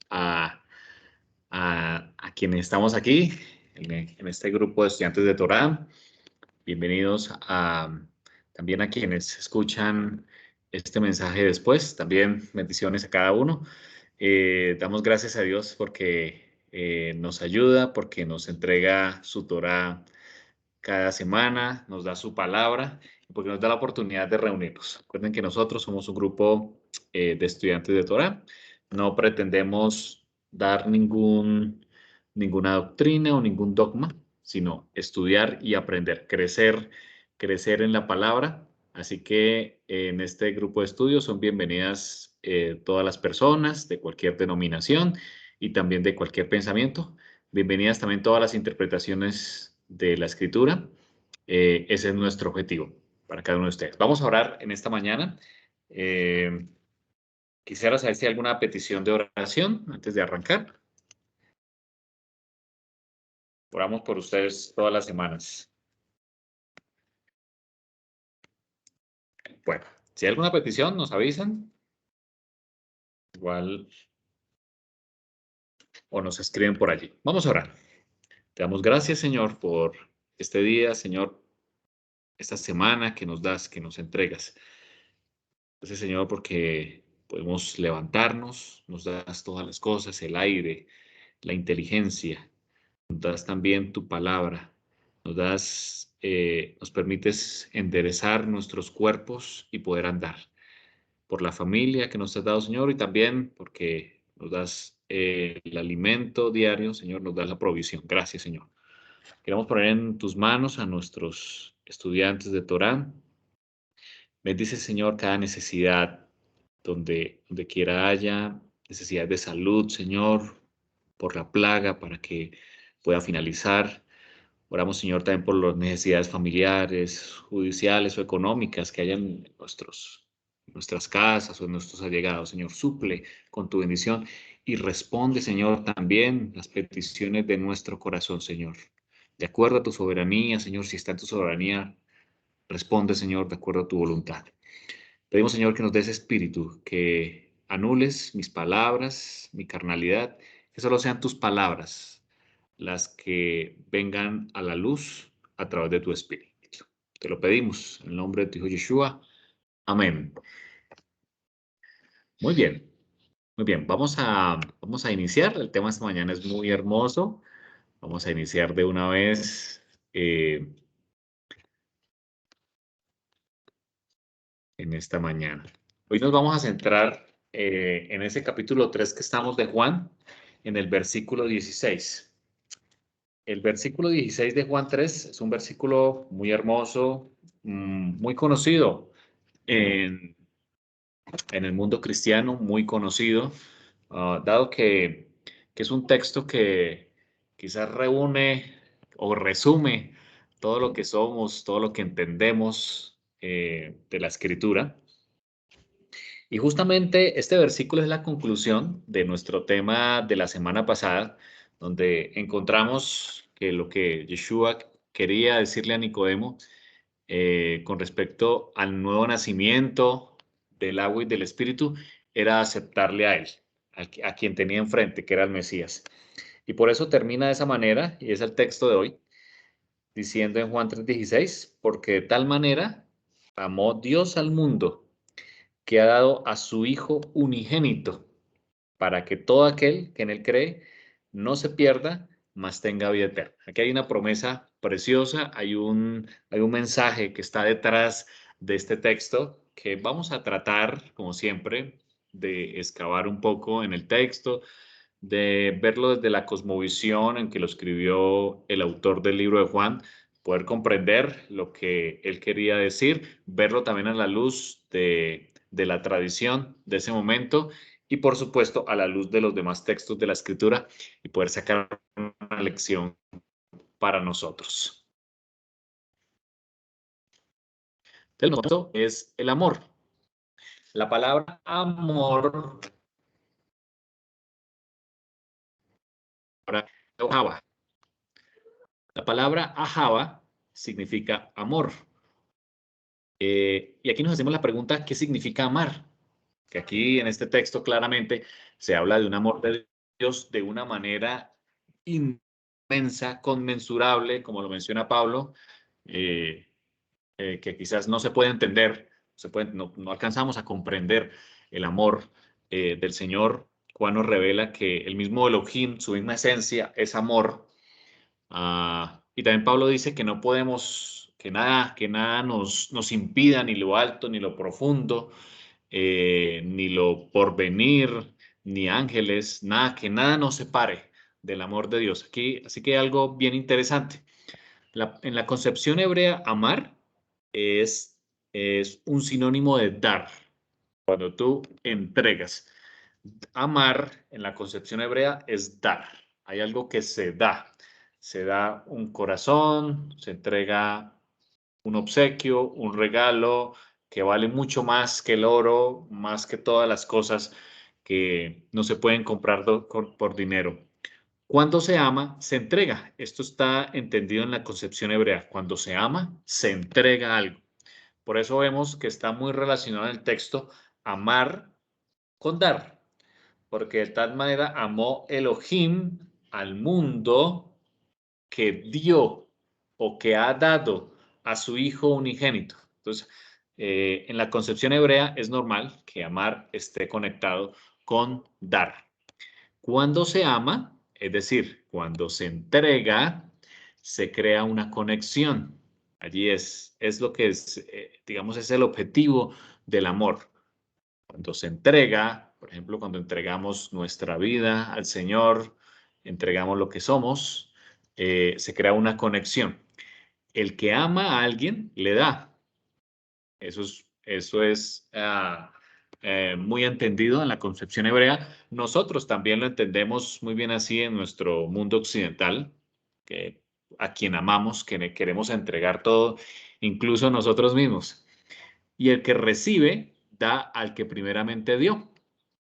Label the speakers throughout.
Speaker 1: a quienes estamos aquí en este grupo de estudiantes de Torá. Bienvenidos también a quienes escuchan este mensaje después. También bendiciones a cada uno. Damos gracias a Dios porque nos ayuda, porque nos entrega su Torá cada semana, nos da su palabra y porque nos da la oportunidad de reunirnos. Recuerden que nosotros somos un grupo de estudiantes de Torá. No pretendemos dar ninguna doctrina o ningún dogma, sino estudiar y aprender, crecer en la palabra. Así que en este grupo de estudios son bienvenidas todas las personas de cualquier denominación y también de cualquier pensamiento. Bienvenidas también todas las interpretaciones de la escritura. Ese es nuestro objetivo para cada uno de ustedes. Vamos a orar en esta mañana. Quisiera saber si hay alguna petición de oración antes de arrancar. Oramos por ustedes todas las semanas. Bueno, si hay alguna petición, nos avisan. Igual, o nos escriben por allí. Vamos a orar. Te damos gracias, Señor, por este día, Señor, esta semana que nos das, que nos entregas. Gracias, Señor, porque podemos levantarnos, nos das todas las cosas, el aire, la inteligencia, nos das también tu palabra, nos permites enderezar nuestros cuerpos y poder andar. Por la familia que nos has dado, Señor, y también porque nos das el alimento diario, Señor, nos das la provisión. Gracias, Señor. Queremos poner en tus manos a nuestros estudiantes de Torá. Bendice, Señor, cada necesidad donde quiera haya necesidad de salud, Señor, por la plaga, para que pueda finalizar. Oramos, Señor, también por las necesidades familiares, judiciales o económicas que hayan en nuestras casas o en nuestros allegados. Señor, suple con tu bendición y responde, Señor, también las peticiones de nuestro corazón, Señor. De acuerdo a tu soberanía, Señor, si está en tu soberanía, responde, Señor, de acuerdo a tu voluntad. Pedimos, Señor, que nos des espíritu, que anules mis palabras, mi carnalidad, que solo sean tus palabras las que vengan a la luz a través de tu espíritu. Te lo pedimos en el nombre de tu Hijo Yeshua. Amén. Muy bien, muy bien. Vamos a iniciar. El tema de esta mañana es muy hermoso. Vamos a iniciar de una vez en esta mañana. Hoy nos vamos a centrar en ese capítulo 3 que estamos de Juan, en el versículo 16. El versículo 16 de Juan 3 es un versículo muy hermoso, muy conocido en, en el mundo cristiano, muy conocido, dado que es un texto que quizás reúne o resume todo lo que somos, todo lo que entendemos de la escritura. Y justamente este versículo es la conclusión de nuestro tema de la semana pasada, donde encontramos que lo que Yeshua quería decirle a Nicodemo con respecto al nuevo nacimiento del agua y del Espíritu era aceptarle a él, a quien tenía enfrente, que era el Mesías. Y por eso termina de esa manera, y es el texto de hoy, diciendo en Juan 3:16, porque de tal manera amó Dios al mundo que ha dado a su Hijo unigénito, para que todo aquel que en él cree no se pierda, mas tenga vida eterna. Aquí hay una promesa preciosa, hay un mensaje que está detrás de este texto que vamos a tratar, como siempre, de excavar un poco en el texto, de verlo desde la cosmovisión en que lo escribió el autor del libro de Juan, poder comprender lo que él quería decir, verlo también a la luz de la tradición de ese momento y por supuesto a la luz de los demás textos de la escritura y poder sacar una lección para nosotros. El momento es el amor. La palabra amor, la palabra ahava significa amor. Y aquí nos hacemos la pregunta, ¿qué significa amar? Que aquí en este texto claramente se habla de un amor de Dios de una manera inmensa, conmensurable, como lo menciona Pablo, eh, que quizás no se puede entender, no alcanzamos a comprender el amor del Señor. Juan nos revela que el mismo Elohim, su misma esencia, es amor. Y también Pablo dice que no podemos, que nada nos impida, ni lo alto, ni lo profundo, ni lo porvenir, ni ángeles, nada, que nada nos separe del amor de Dios. Aquí, así que hay algo bien interesante. En la concepción hebrea, amar es, es un sinónimo de dar, cuando tú entregas. Amar en la concepción hebrea es dar. Hay algo que se da. Se da un corazón, se entrega un obsequio, un regalo que vale mucho más que el oro, más que todas las cosas que no se pueden comprar por dinero. Cuando se ama, se entrega. Esto está entendido en la concepción hebrea. Cuando se ama, se entrega algo. Por eso vemos que está muy relacionado en el texto amar con dar, porque de tal manera amó Elohim al mundo que dio o que ha dado a su Hijo unigénito. Entonces, en la concepción hebrea es normal que amar esté conectado con dar. Cuando se ama, es decir, cuando se entrega, se crea una conexión. Allí es lo que es, digamos, es el objetivo del amor. Cuando se entrega, por ejemplo, cuando entregamos nuestra vida al Señor, entregamos lo que somos, se crea una conexión. El que ama a alguien le da. Eso es muy entendido en la concepción hebrea. Nosotros también lo entendemos muy bien así en nuestro mundo occidental, que a quien amamos, que queremos entregar todo, incluso nosotros mismos. Y el que recibe da al que primeramente dio.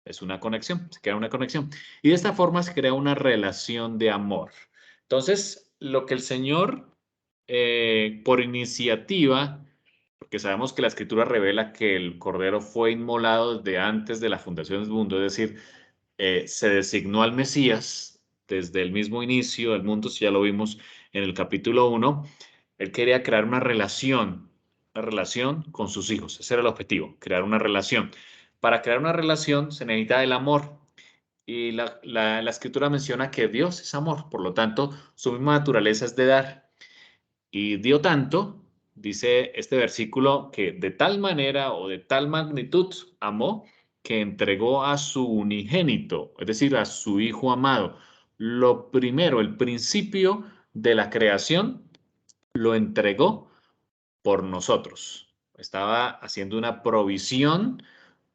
Speaker 1: Es una conexión, se crea una conexión. Y de esta forma se crea una relación de amor. Entonces, lo que el Señor, por iniciativa, porque sabemos que la Escritura revela que el Cordero fue inmolado desde antes de la fundación del mundo, es decir, se designó al Mesías desde el mismo inicio del mundo, si ya lo vimos en el capítulo 1. Él quería crear una relación con sus hijos. Ese era el objetivo, crear una relación. Para crear una relación se necesita el amor. Y la Escritura menciona que Dios es amor, por lo tanto, su misma naturaleza es de dar. Y dio tanto, dice este versículo, que de tal manera o de tal magnitud amó que entregó a su unigénito, es decir, a su Hijo amado. Lo primero, el principio de la creación, lo entregó por nosotros. Estaba haciendo una provisión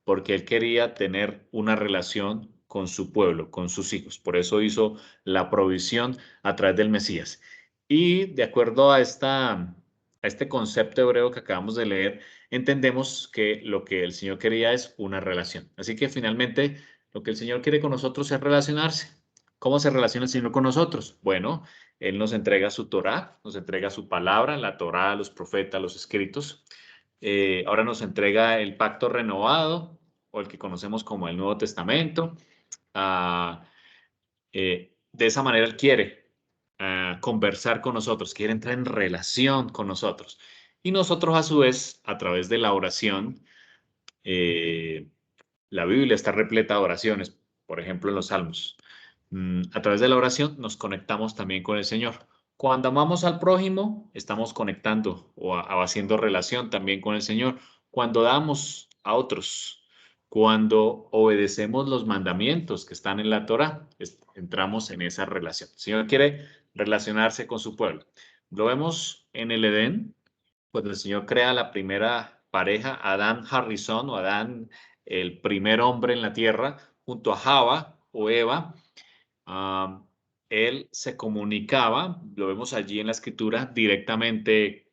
Speaker 1: porque él quería tener una relación con su pueblo, con sus hijos. Por eso hizo la provisión a través del Mesías. Y de acuerdo a este concepto hebreo que acabamos de leer, entendemos que lo que el Señor quería es una relación. Así que finalmente lo que el Señor quiere con nosotros es relacionarse. ¿Cómo se relaciona el Señor con nosotros? Bueno, Él nos entrega su Torá, nos entrega su palabra, la Torá, los profetas, los escritos. Ahora nos entrega el pacto renovado, o el que conocemos como el Nuevo Testamento. Ah, de esa manera Él quiere conversar con nosotros, quiere entrar en relación con nosotros. Y nosotros a su vez, a través de la oración, eh, la Biblia está repleta de oraciones, por ejemplo en los Salmos. A través de la oración nos conectamos también con el Señor. Cuando amamos al prójimo, estamos conectando o haciendo relación también con el Señor. Cuando damos a otros, cuando obedecemos los mandamientos que están en la Torá, entramos en esa relación. El Señor quiere relacionarse con su pueblo. Lo vemos en el Edén, cuando el Señor crea la primera pareja, Adán Harrison o Adán, el primer hombre en la tierra, junto a Java o Eva. Ah, Él se comunicaba, lo vemos allí en la escritura, directamente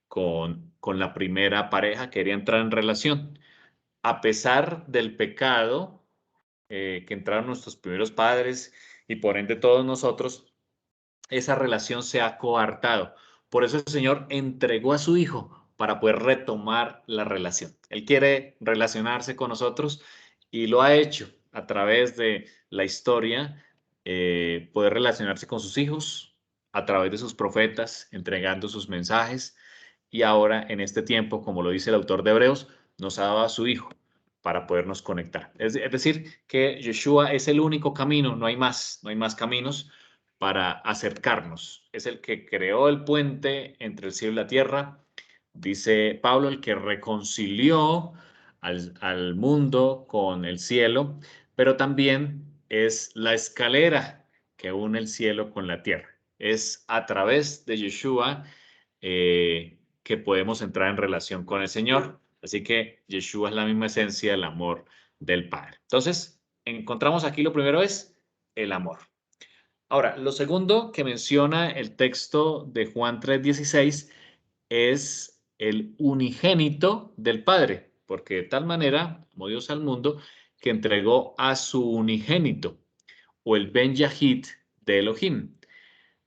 Speaker 1: con la primera pareja, quería entrar en relación. A pesar del pecado que entraron nuestros primeros padres y por ende todos nosotros, esa relación se ha coartado. Por eso el Señor entregó a su Hijo para poder retomar la relación. Él quiere relacionarse con nosotros y lo ha hecho. a través de la historia, poder relacionarse con sus hijos, a través de sus profetas, entregando sus mensajes. Y ahora, en este tiempo, como lo dice el autor de Hebreos, nos ha dado a su Hijo para podernos conectar. Es decir, que Yeshua es el único camino, no hay más caminos para acercarnos. Es el que creó el puente entre el cielo y la tierra. Dice Pablo, el que reconcilió al mundo con el cielo, pero también es la escalera que une el cielo con la tierra. Es a través de Yeshua que podemos entrar en relación con el Señor. Así que Yeshua es la misma esencia del amor del Padre. Entonces, encontramos aquí lo primero es el amor. Ahora, lo segundo que menciona el texto de Juan 3:16 es el unigénito del Padre, porque de tal manera amó Dios al mundo que entregó a su unigénito, o el Ben Yahid de Elohim.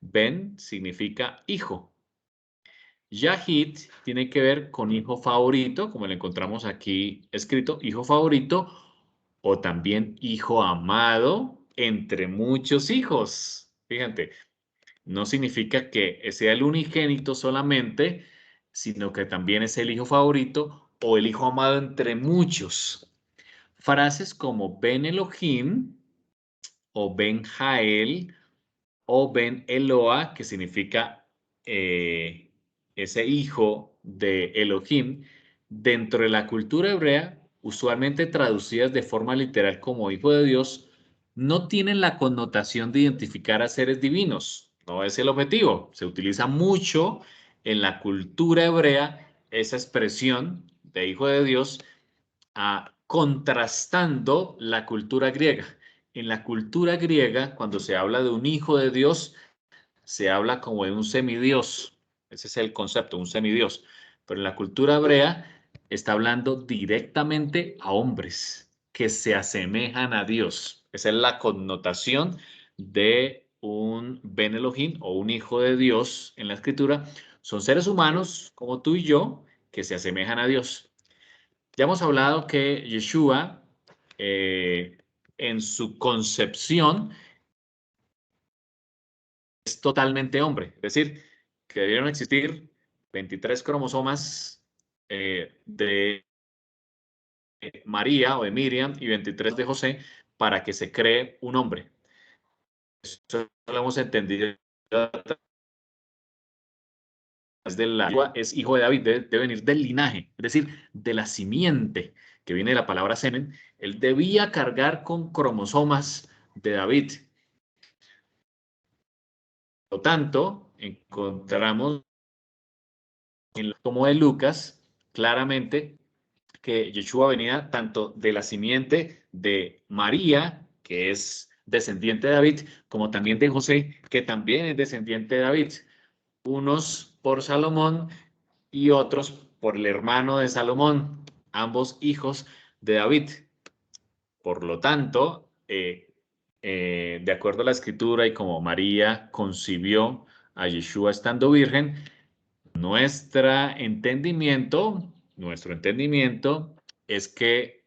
Speaker 1: Ben significa hijo. Yahid tiene que ver con hijo favorito, como lo encontramos aquí escrito, hijo favorito, o también hijo amado entre muchos hijos. Fíjate, no significa que sea el unigénito solamente, sino que también es el hijo favorito o el hijo amado entre muchos. Frases como Ben Elohim o Ben Jael o Ben Eloa, que significa ese hijo de Elohim, dentro de la cultura hebrea, usualmente traducidas de forma literal como hijo de Dios, no tienen la connotación de identificar a seres divinos. No es el objetivo. Se utiliza mucho en la cultura hebrea esa expresión de hijo de Dios, contrastando la cultura griega. En la cultura griega, cuando se habla de un hijo de Dios, se habla como de un semidios. Ese es el concepto, un semidios. Pero en la cultura hebrea está hablando directamente a hombres que se asemejan a Dios. Esa es la connotación de un Ben Elohim o un hijo de Dios en la escritura. Son seres humanos como tú y yo que se asemejan a Dios. Ya hemos hablado que Yeshua, en su concepción, es totalmente hombre. Es decir, que debieron existir 23 cromosomas de María o de Miriam y 23 de José para que se cree un hombre. Eso lo hemos entendido a través de la... Es hijo de David, debe venir del linaje, es decir, de la simiente que viene de la palabra semen. Él debía cargar con cromosomas de David. Por lo tanto, encontramos en el tomo de Lucas claramente que Yeshua venía tanto de la simiente de María, que es descendiente de David, como también de José, que también es descendiente de David. Unos por Salomón y otros por el hermano de Salomón, ambos hijos de David. Por lo tanto, de acuerdo a la escritura y como María concibió a Yeshua estando virgen, nuestro entendimiento es que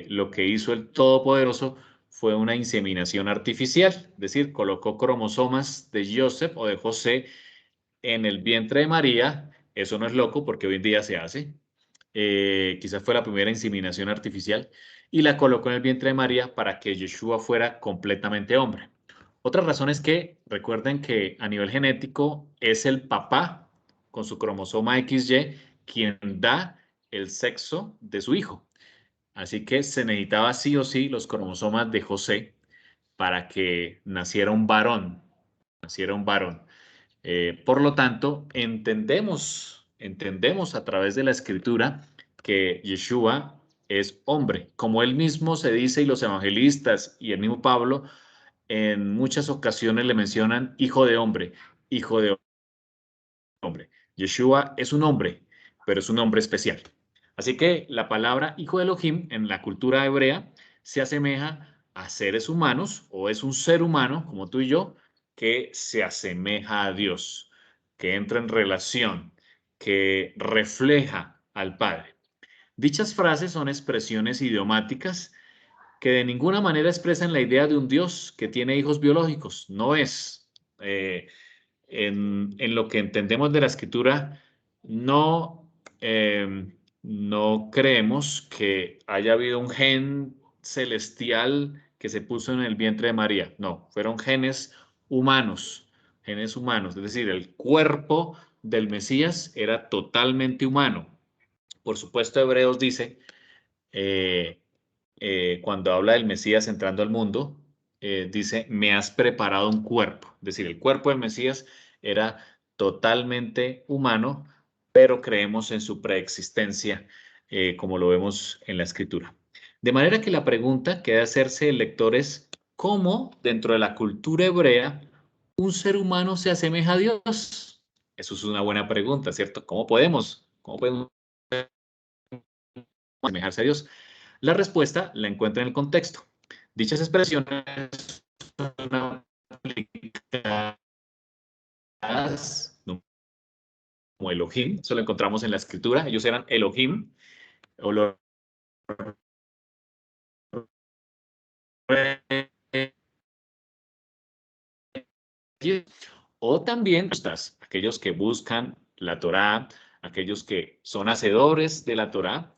Speaker 1: lo que hizo el Todopoderoso fue una inseminación artificial, es decir, colocó cromosomas de Joseph o de José en el vientre de María. Eso no es loco porque hoy en día se hace. Quizás fue la primera inseminación artificial y la colocó en el vientre de María para que Yeshua fuera completamente hombre. Otra razón es que recuerden que a nivel genético es el papá con su cromosoma XY quien da el sexo de su hijo. Así que se necesitaba sí o sí los cromosomas de José para que naciera un varón, naciera un varón. Por lo tanto, entendemos a través de la escritura que Yeshua es hombre, como él mismo se dice y los evangelistas y el mismo Pablo en muchas ocasiones le mencionan hijo de hombre. Yeshua es un hombre, pero es un hombre especial. Así que la palabra hijo de Elohim en la cultura hebrea se asemeja a seres humanos o es un ser humano como tú y yo que se asemeja a Dios, que entra en relación, que refleja al Padre. Dichas frases son expresiones idiomáticas que de ninguna manera expresan la idea de un Dios que tiene hijos biológicos. No es. En lo que entendemos de la escritura, no, no creemos que haya habido un gen celestial que se puso en el vientre de María. No, fueron genes humanos. Es decir, el cuerpo del Mesías era totalmente humano. Por supuesto, Hebreos dice, eh, cuando habla del Mesías entrando al mundo, dice, me has preparado un cuerpo. Es decir, el cuerpo del Mesías era totalmente humano, pero creemos en su preexistencia, como lo vemos en la escritura. De manera que la pregunta que debe hacerse el lector es, ¿cómo dentro de la cultura hebrea un ser humano se asemeja a Dios? Eso es una buena pregunta, ¿cierto? ¿Cómo podemos asemejarse a Dios? La respuesta la encuentra en el contexto. Dichas expresiones son aplicadas como Elohim, eso lo encontramos en la escritura, ellos eran Elohim, o, lo, o también aquellos que buscan la Torá, aquellos que son hacedores de la Torá,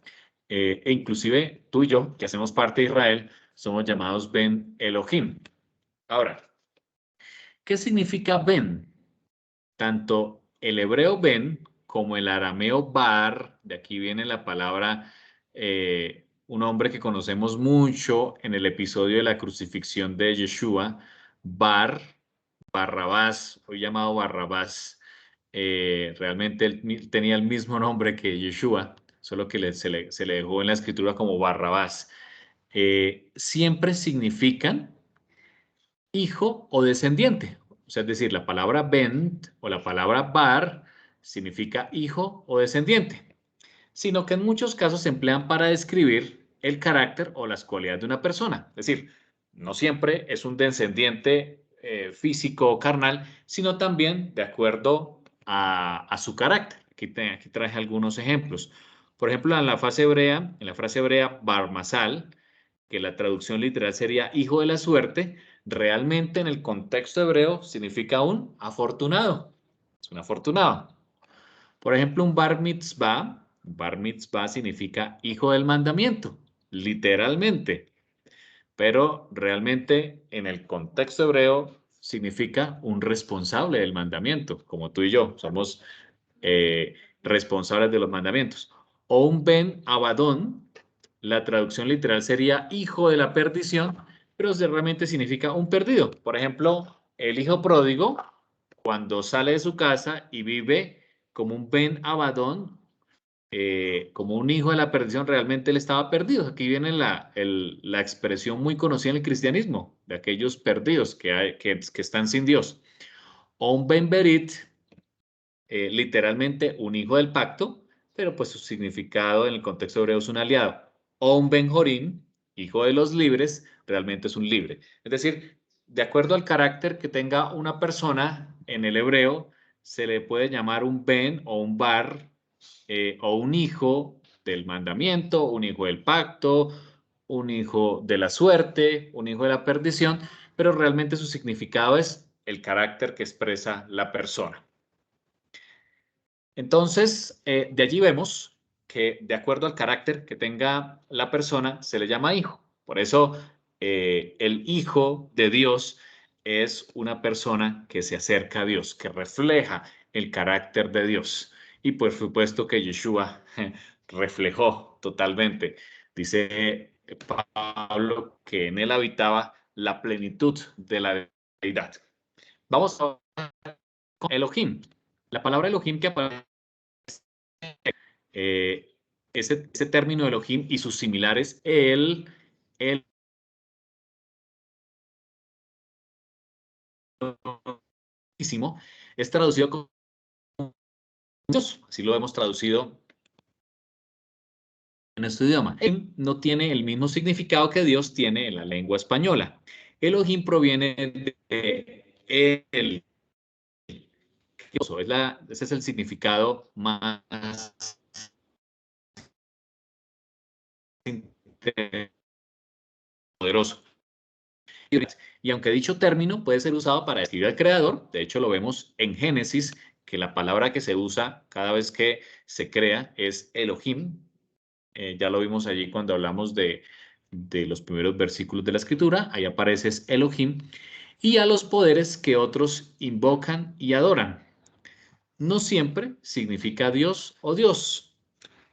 Speaker 1: e inclusive tú y yo, que hacemos parte de Israel, somos llamados Ben Elohim. Ahora, ¿qué significa Ben? Tanto el hebreo Ben como el arameo Bar, de aquí viene la palabra, un hombre que conocemos mucho en el episodio de la crucifixión de Yeshua, Barrabás, hoy llamado Barrabás, realmente él tenía el mismo nombre que Yeshua, solo que se le dejó en la escritura como Barrabás. Siempre significan hijo o descendiente. O sea, es decir, la palabra ben o la palabra bar significa hijo o descendiente, sino que en muchos casos se emplean para describir el carácter o las cualidades de una persona. Es decir, no siempre es un descendiente físico o carnal, sino también de acuerdo a su carácter. Aquí traje algunos ejemplos. Por ejemplo, en la frase hebrea barmasal, que la traducción literal sería hijo de la suerte, realmente en el contexto hebreo significa un afortunado. Es un afortunado. Por ejemplo, un bar mitzvah significa hijo del mandamiento, literalmente, pero realmente en el contexto hebreo significa un responsable del mandamiento, como tú y yo somos responsables de los mandamientos. O un ben abadón, la traducción literal sería hijo de la perdición, pero realmente significa un perdido. Por ejemplo, el hijo pródigo, cuando sale de su casa y vive como un ben abadón, como un hijo de la perdición, realmente él estaba perdido. Aquí viene la expresión muy conocida en el cristianismo, de aquellos perdidos que están sin Dios. O un ben berit, literalmente un hijo del pacto, pero pues su significado en el contexto hebreo es un aliado. O un ben jorín, hijo de los libres, realmente es un libre. Es decir, de acuerdo al carácter que tenga una persona en el hebreo, se le puede llamar un ben o un bar, o un hijo del mandamiento, un hijo del pacto, un hijo de la suerte, un hijo de la perdición, pero realmente su significado es el carácter que expresa la persona. Entonces, de allí vemos que de acuerdo al carácter que tenga la persona, se le llama hijo. Por eso, el hijo de Dios es una persona que se acerca a Dios, que refleja el carácter de Dios. Y por supuesto que Yeshua reflejó totalmente. Dice Pablo que en él habitaba la plenitud de la deidad. Vamos a con Elohim. La palabra Elohim que aparece, eh, ese término Elohim y sus similares, el es traducido como Dios, así lo hemos traducido en este idioma. Elohim no tiene el mismo significado que Dios tiene en la lengua española. Elohim proviene de el, ese es el significado más Todopoderoso. Y aunque dicho término puede ser usado para describir al Creador, de hecho lo vemos en Génesis, que la palabra que se usa cada vez que se crea es Elohim. Ya lo vimos allí cuando hablamos de los primeros versículos de la Escritura, ahí aparece Elohim, y a los poderes que otros invocan y adoran. No siempre significa Dios o Dios.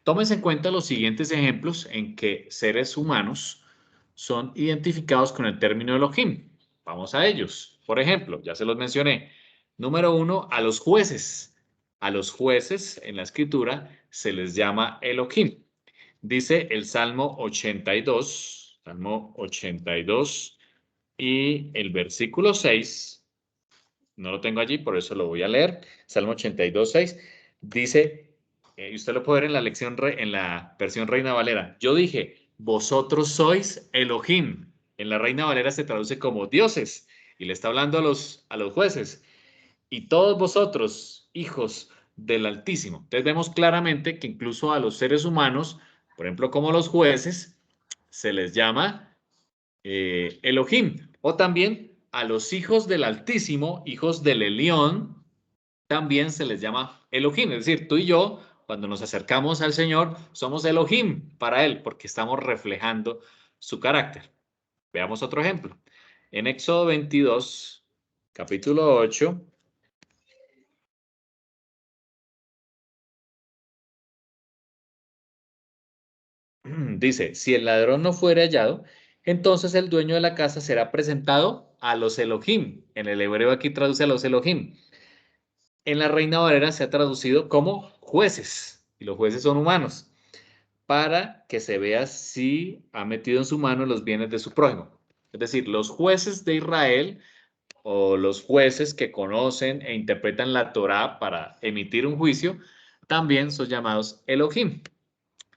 Speaker 1: Tómense en cuenta los siguientes ejemplos en que seres humanos son identificados con el término Elohim. Vamos a ellos. Por ejemplo, ya se los mencioné. Número 1, a los jueces. A los jueces en la Escritura se les llama Elohim. Dice el Salmo 82, Salmo 82 y el versículo 6, no lo tengo allí, por eso lo voy a leer. Salmo 82, 6, dice, y usted lo puede ver en la en la versión Reina Valera. Yo dije, vosotros sois Elohim. En la Reina Valera se traduce como dioses y le está hablando a los jueces. Y todos vosotros, hijos del Altísimo. Entonces vemos claramente que incluso a los seres humanos, por ejemplo, como los jueces, se les llama Elohim. O también a los hijos del Altísimo, hijos del Elión, también se les llama Elohim. Es decir, tú y yo, cuando nos acercamos al Señor, somos Elohim para Él, porque estamos reflejando su carácter. Veamos otro ejemplo. En Éxodo 22, capítulo 8, dice, si el ladrón no fuere hallado, entonces el dueño de la casa será presentado a los Elohim. En el hebreo aquí traduce a los Elohim. En la Reina Valera se ha traducido como jueces, y los jueces son humanos, para que se vea si ha metido en su mano los bienes de su prójimo. Es decir, los jueces de Israel o los jueces que conocen e interpretan la Torá para emitir un juicio, también son llamados Elohim.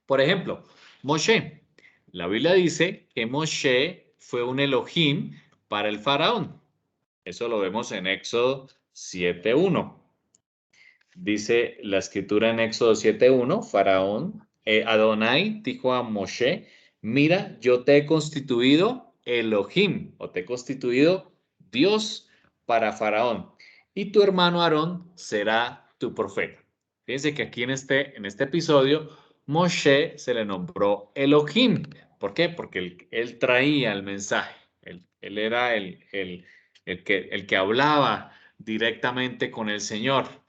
Speaker 1: Por ejemplo, Moshe. La Biblia dice que Moshe fue un Elohim para el faraón. Eso lo vemos en Éxodo 7:1. Dice la escritura en Éxodo 7:1, Faraón, Adonai dijo a Moshe, mira, yo te he constituido Elohim, o te he constituido Dios para Faraón, y tu hermano Aarón será tu profeta. Fíjense que aquí en este episodio, Moshe se le nombró Elohim. ¿Por qué? Porque él traía el mensaje, él era el que hablaba directamente con el Señor.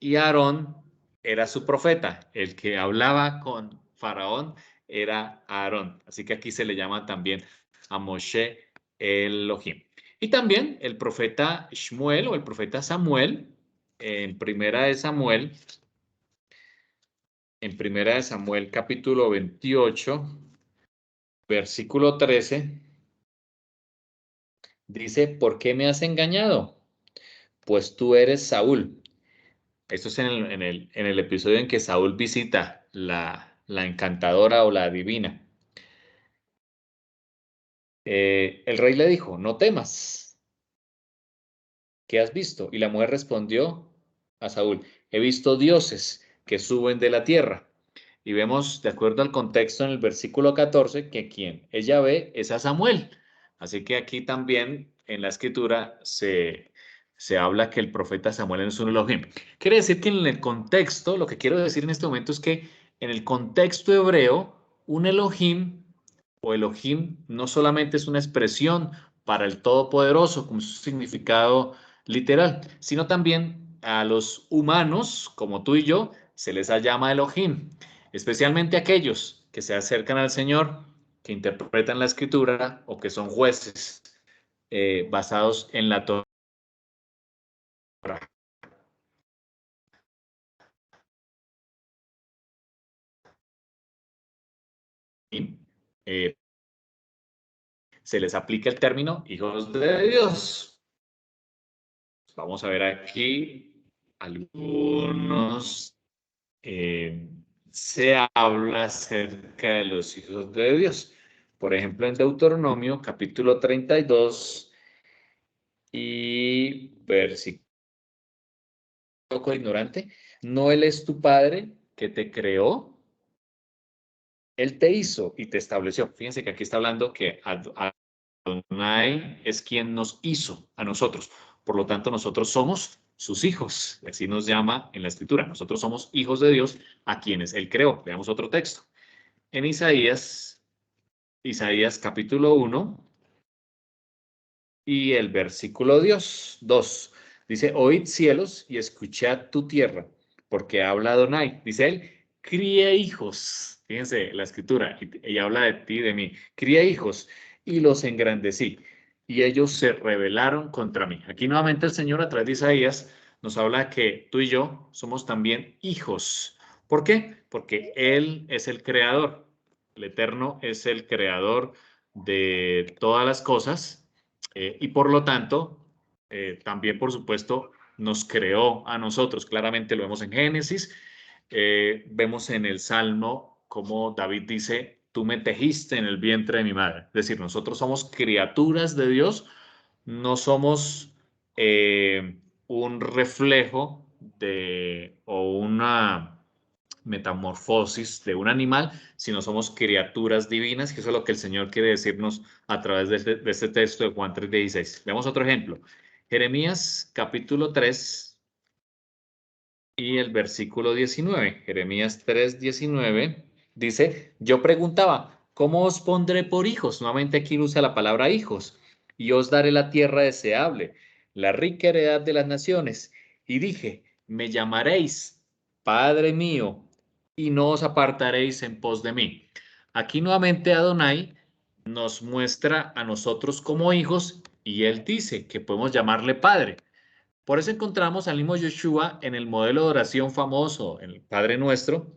Speaker 1: Y Aarón era su profeta. El que hablaba con Faraón era Aarón. Así que aquí se le llama también a Moshe Elohim. Y también el profeta Shmuel o el profeta Samuel, en Primera de Samuel capítulo 28, versículo 13, dice, ¿por qué me has engañado? Pues tú eres Saúl. Esto es en el episodio en que Saúl visita la encantadora o la adivina. El rey le dijo, no temas, ¿qué has visto? Y la mujer respondió a Saúl, he visto dioses que suben de la tierra. Y vemos, de acuerdo al contexto en el versículo 14, que quien ella ve es a Samuel. Así que aquí también en la escritura se habla que el profeta Samuel es un Elohim. Quiere decir que en el contexto, lo que quiero decir en este momento es que en el contexto hebreo, un Elohim o Elohim no solamente es una expresión para el Todopoderoso, con su significado literal, sino también a los humanos, como tú y yo, se les llama Elohim, especialmente aquellos que se acercan al Señor, que interpretan la Escritura o que son jueces basados en la Torah. Eh, se les aplica el término hijos de Dios. Vamos a ver aquí algunos. Se habla acerca de los hijos de Dios. Por ejemplo, en Deuteronomio capítulo 32 y versículo poco ignorante, ¿no Él es tu Padre que te creó? Él te hizo y te estableció. Fíjense que aquí está hablando que Adonai es quien nos hizo a nosotros. Por lo tanto, nosotros somos sus hijos. Así nos llama en la Escritura. Nosotros somos hijos de Dios a quienes Él creó. Veamos otro texto. En Isaías capítulo 1 y el versículo 2. Dice, oíd cielos y escuchad tu tierra, porque habla Adonai. Dice él, cría hijos. Fíjense la escritura, y habla de ti y de mí. Cría hijos y los engrandecí, y ellos se rebelaron contra mí. Aquí nuevamente el Señor a través de Isaías nos habla que tú y yo somos también hijos. ¿Por qué? Porque Él es el creador. El Eterno es el creador de todas las cosas y por lo tanto, también por supuesto, nos creó a nosotros. Claramente lo vemos en Génesis, vemos en el Salmo como David dice, tú me tejiste en el vientre de mi madre. Es decir, nosotros somos criaturas de Dios, no somos un reflejo de o una metamorfosis de un animal, sino somos criaturas divinas, que eso es lo que el Señor quiere decirnos a través de este texto de Juan 3:16. Veamos otro ejemplo. Jeremías capítulo 3 y el versículo 19. Jeremías 3:19 dice, yo preguntaba, ¿cómo os pondré por hijos? Nuevamente aquí usa la palabra hijos. Y os daré la tierra deseable, la rica heredad de las naciones. Y dije, me llamaréis Padre mío, y no os apartaréis en pos de mí. Aquí nuevamente Adonai nos muestra a nosotros como hijos y él dice que podemos llamarle Padre. Por eso encontramos al mismo Yeshua en el modelo de oración famoso, en el Padre Nuestro,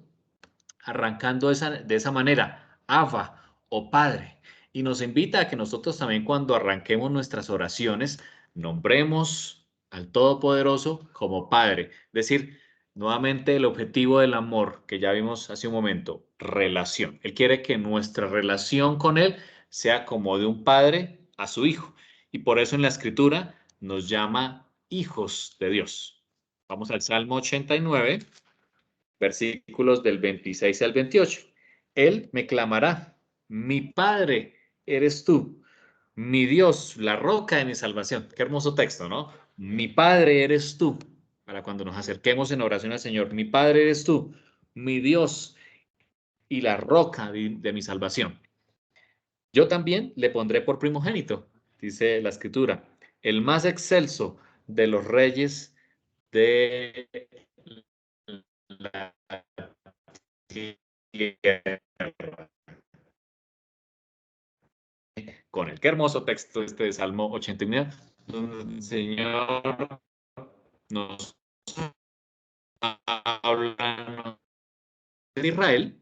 Speaker 1: arrancando de esa manera, Abba o Padre. Y nos invita a que nosotros también cuando arranquemos nuestras oraciones, nombremos al Todopoderoso como Padre. Es decir, nuevamente el objetivo del amor que ya vimos hace un momento, relación. Él quiere que nuestra relación con Él sea como de un padre a su hijo. Y por eso en la escritura nos llama hijos de Dios. Vamos al Salmo 89 versículos del 26 al 28. Él me clamará, mi Padre eres tú, mi Dios, la roca de mi salvación. Qué hermoso texto, ¿no? Mi Padre eres tú, para cuando nos acerquemos en oración al Señor, mi Padre eres tú, mi Dios y la roca de mi salvación. Yo también le pondré por primogénito, dice la escritura, el más excelso de los reyes de la tierra. Con el qué hermoso texto este de Salmo 89, donde el Señor nos habla de Israel,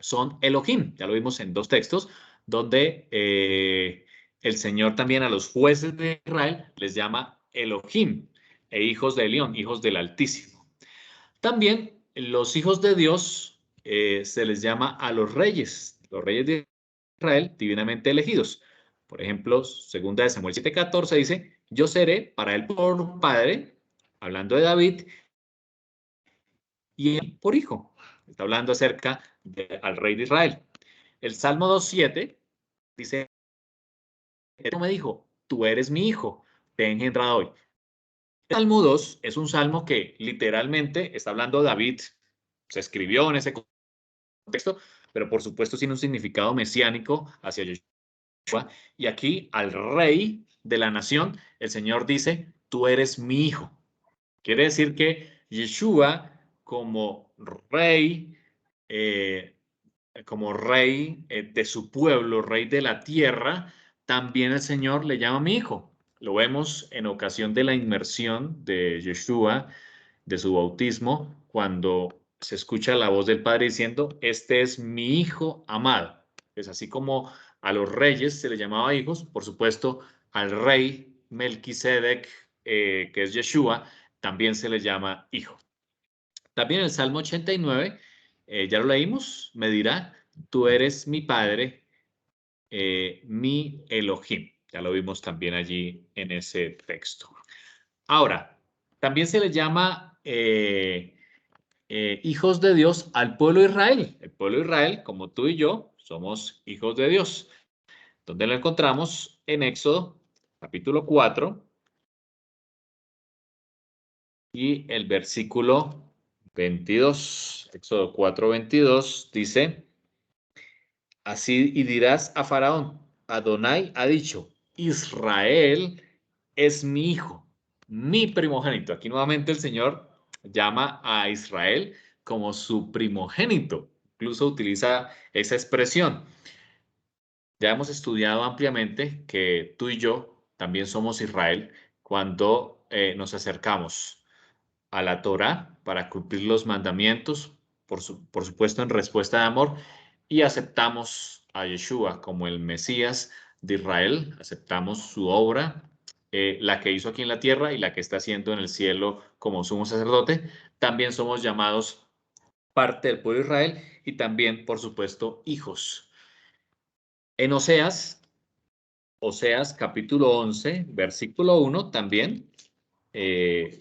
Speaker 1: son Elohim. Ya lo vimos en dos textos, donde el Señor también a los jueces de Israel les llama Elohim, e hijos de Elión, hijos del Altísimo. También los hijos de Dios se les llama a los reyes de Israel divinamente elegidos. Por ejemplo, 2 Samuel 7:14 dice, yo seré para él por padre, hablando de David, y él por hijo. Está hablando acerca al rey de Israel. El Salmo 2:7 dice, él me dijo, tú eres mi hijo, te he engendrado hoy. El Salmo 2 es un salmo que literalmente está hablando David, se escribió en ese contexto, pero por supuesto tiene un significado mesiánico hacia Yeshua. Y aquí al rey de la nación, el Señor dice, tú eres mi hijo. Quiere decir que Yeshua como rey, eh, de su pueblo, rey de la tierra, también el Señor le llama mi hijo. Lo vemos en ocasión de la inmersión de Yeshua, de su bautismo, cuando se escucha la voz del Padre diciendo, este es mi hijo amado. Es así como a los reyes se les llamaba hijos, por supuesto, al rey Melquisedec, que es Yeshua, también se le llama hijo. También el Salmo 89, ya lo leímos, me dirá, tú eres mi Padre, mi Elohim. Ya lo vimos también allí en ese texto. Ahora, también se le llama hijos de Dios al pueblo de Israel. El pueblo de Israel, como tú y yo, somos hijos de Dios. ¿Dónde lo encontramos? En Éxodo, capítulo 4, y el versículo 22. Éxodo 4, 22 dice, así y dirás a Faraón, Adonai ha dicho, Israel es mi hijo, mi primogénito. Aquí nuevamente el Señor llama a Israel como su primogénito. Incluso utiliza esa expresión. Ya hemos estudiado ampliamente que tú y yo también somos Israel cuando nos acercamos a la Torá para cumplir los mandamientos, por supuesto en respuesta de amor, y aceptamos a Yeshua como el Mesías de Israel, aceptamos su obra, la que hizo aquí en la tierra y la que está haciendo en el cielo como sumo sacerdote. También somos llamados parte del pueblo de Israel y también, por supuesto, hijos. En Oseas capítulo 11, versículo 1 también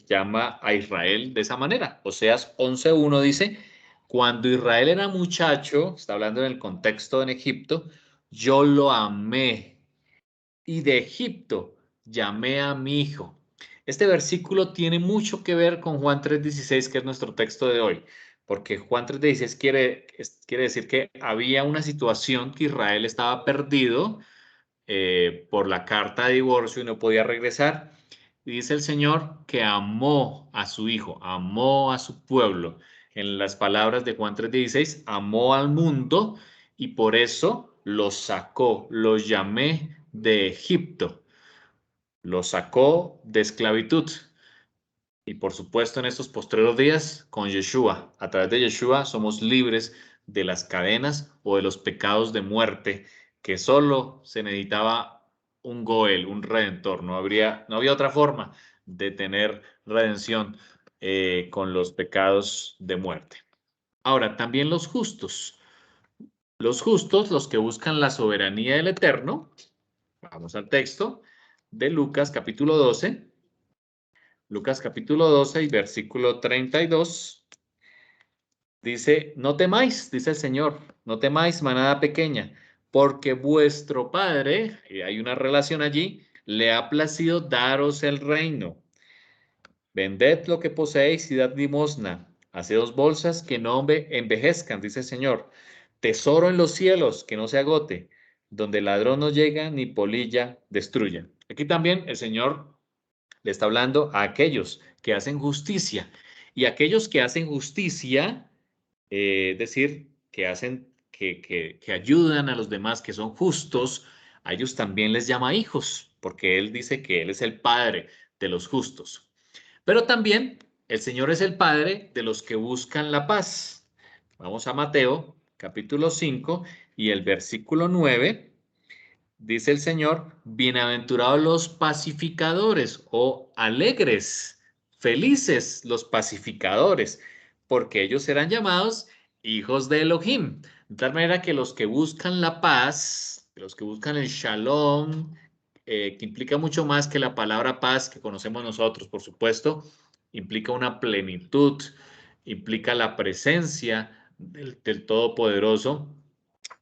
Speaker 1: llama a Israel de esa manera. Oseas 11:1 dice, cuando Israel era muchacho, está hablando en el contexto en Egipto, yo lo amé y de Egipto llamé a mi hijo. Este versículo tiene mucho que ver con Juan 3:16, que es nuestro texto de hoy, porque Juan 3:16 quiere decir que había una situación que Israel estaba perdido por la carta de divorcio y no podía regresar. Y dice el Señor que amó a su hijo, amó a su pueblo. En las palabras de Juan 3:16, amó al mundo y por eso los sacó, los llamé de Egipto, los sacó de esclavitud. Y por supuesto en estos postreros días con Yeshua. A través de Yeshua somos libres de las cadenas o de los pecados de muerte, que solo se necesitaba un Goel, un redentor. No había otra forma de tener redención con los pecados de muerte. Ahora, también los justos. Los justos, los que buscan la soberanía del Eterno. Vamos al texto de Lucas capítulo 12. Lucas capítulo 12 y versículo 32 dice, no temáis, dice el Señor, no temáis, manada pequeña, porque vuestro Padre, y hay una relación allí, le ha placido daros el reino. Vended lo que poseéis y dad limosna. Haceos bolsas que no envejezcan, dice el Señor. Tesoro en los cielos, que no se agote, donde ladrón no llega ni polilla destruya. Aquí también el Señor le está hablando a aquellos que hacen justicia. Y aquellos que hacen justicia, es decir, que hacen, que ayudan a los demás, que son justos, a ellos también les llama hijos, porque Él dice que Él es el Padre de los justos. Pero también el Señor es el Padre de los que buscan la paz. Vamos a Mateo, capítulo 5 y el versículo 9. Dice el Señor, bienaventurados los pacificadores o alegres, felices los pacificadores, porque ellos serán llamados hijos de Elohim. De tal manera que los que buscan la paz, los que buscan el shalom, que implica mucho más que la palabra paz que conocemos nosotros, por supuesto, implica una plenitud, implica la presencia del Todopoderoso,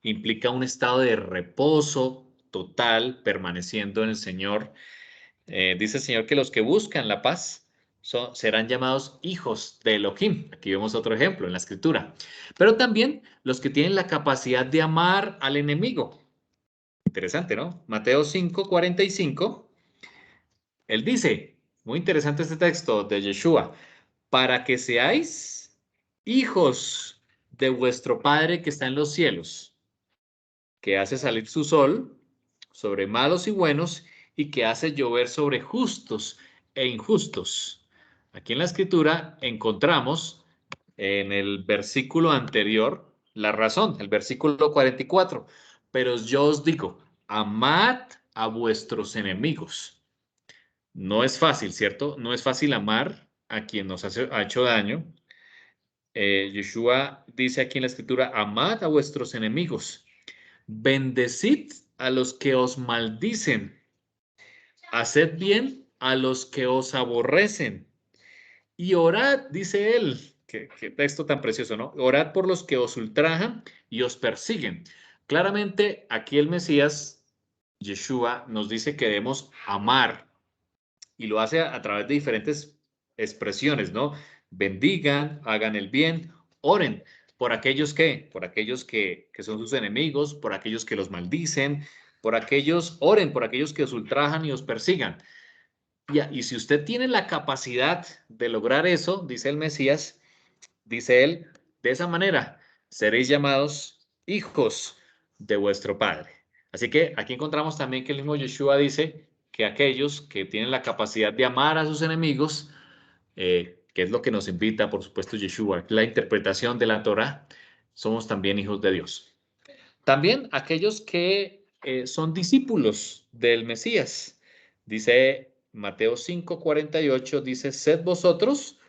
Speaker 1: implica un estado de reposo total, permaneciendo en el Señor. Dice el Señor que los que buscan la paz serán llamados hijos de Elohim. Aquí vemos otro ejemplo en la escritura. Pero también los que tienen la capacidad de amar al enemigo. Interesante, ¿no? Mateo 5:45. Él dice, muy interesante este texto de Yeshua, para que seáis hijos de vuestro Padre que está en los cielos, que hace salir su sol sobre malos y buenos y que hace llover sobre justos e injustos. Aquí en la escritura encontramos en el versículo anterior la razón, el versículo 44. Pero yo os digo, amad a vuestros enemigos. No es fácil, ¿cierto? No es fácil amar a quien nos ha hecho daño. Yeshua dice aquí en la escritura, amad a vuestros enemigos. Bendecid a los que os maldicen. Haced bien a los que os aborrecen. Y orad, dice él. Qué texto tan precioso, ¿no? Orad por los que os ultrajan y os persiguen. Claramente, aquí el Mesías Yeshua nos dice que debemos amar y lo hace a través de diferentes expresiones, ¿no? Bendigan, hagan el bien, oren por aquellos por aquellos que son sus enemigos, por aquellos que los maldicen, por aquellos, oren por aquellos que os ultrajan y os persigan. Y si usted tiene la capacidad de lograr eso, dice el Mesías, dice él, de esa manera seréis llamados hijos de vuestro Padre. Así que aquí encontramos también que el mismo Yeshua dice que aquellos que tienen la capacidad de amar a sus enemigos, que es lo que nos invita, por supuesto, Yeshua, la interpretación de la Torah, somos también hijos de Dios. También aquellos que son discípulos del Mesías. Dice Mateo 5:48, dice, sed vosotros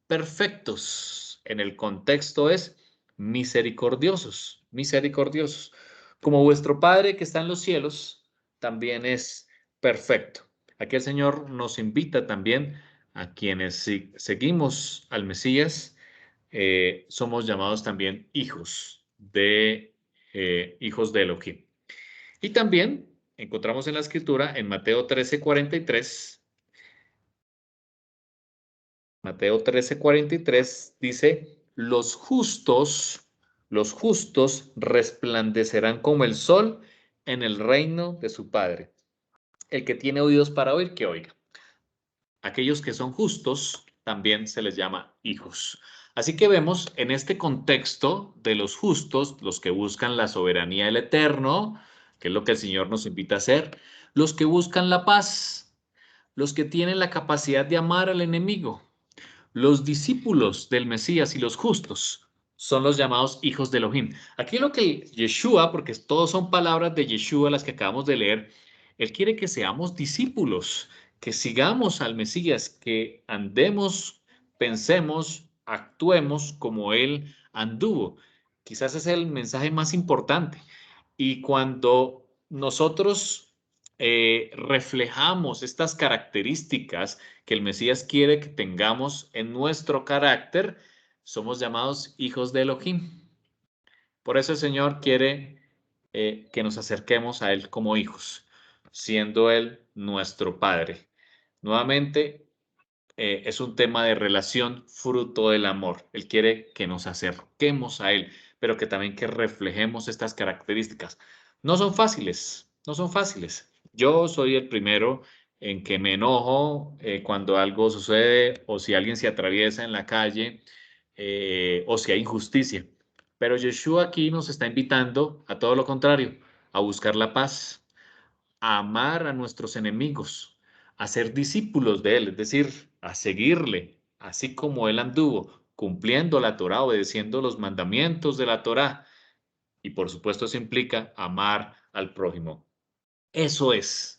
Speaker 1: perfectos. En el contexto es misericordiosos, misericordiosos. Como vuestro Padre que está en los cielos, también es perfecto. Aquí el Señor nos invita también a quienes seguimos al Mesías, somos llamados también hijos de Elohim. Y también encontramos en la escritura, en Mateo 13:43, Mateo 13:43 dice, los justos resplandecerán como el sol en el reino de su Padre. El que tiene oídos para oír, que oiga. Aquellos que son justos también se les llama hijos. Así que vemos en este contexto de los justos, los que buscan la soberanía del Eterno, que es lo que el Señor nos invita a hacer, los que buscan la paz, los que tienen la capacidad de amar al enemigo, los discípulos del Mesías y los justos son los llamados hijos de Elohim. Aquí lo que Yeshua, porque todos son palabras de Yeshua las que acabamos de leer, él quiere que seamos discípulos, que sigamos al Mesías, que andemos, pensemos, actuemos como él anduvo. Quizás es el mensaje más importante. Y cuando nosotros reflejamos estas características que el Mesías quiere que tengamos en nuestro carácter, somos llamados hijos de Elohim. Por eso el Señor quiere que nos acerquemos a Él como hijos, siendo Él nuestro Padre. Nuevamente, es un tema de relación fruto del amor. Él quiere que nos acerquemos a Él, pero que también que reflejemos estas características. No son fáciles, no son fáciles. Yo soy el primero en que me enojo cuando algo sucede o si alguien se atraviesa en la calle o si hay injusticia. Pero Yeshua aquí nos está invitando a todo lo contrario, a buscar la paz, a amar a nuestros enemigos, a ser discípulos de Él, es decir, a seguirle, así como Él anduvo, cumpliendo la Torá, obedeciendo los mandamientos de la Torá. Y por supuesto eso implica amar al prójimo. Eso es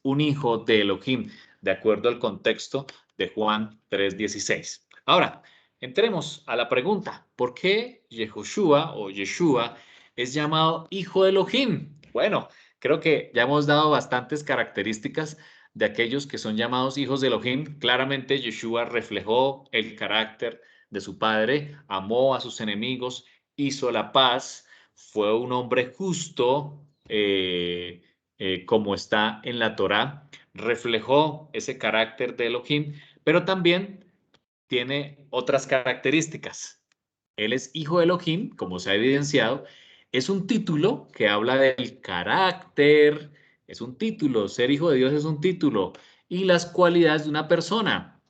Speaker 1: un hijo de Elohim, de acuerdo al contexto de Juan 3:16. Ahora, entremos a la pregunta, ¿por qué Yehoshua o Yeshua es llamado hijo de Elohim? Bueno, creo que ya hemos dado bastantes características de aquellos que son llamados hijos de Elohim. Claramente Yeshua reflejó el carácter de su padre, amó a sus enemigos, hizo la paz, fue un hombre justo, como está en la Torá, reflejó ese carácter de Elohim, pero también tiene otras características. Él es hijo de Elohim, como se ha evidenciado, es un título que habla del carácter, es un título, ser hijo de Dios es un título, y las cualidades de una persona,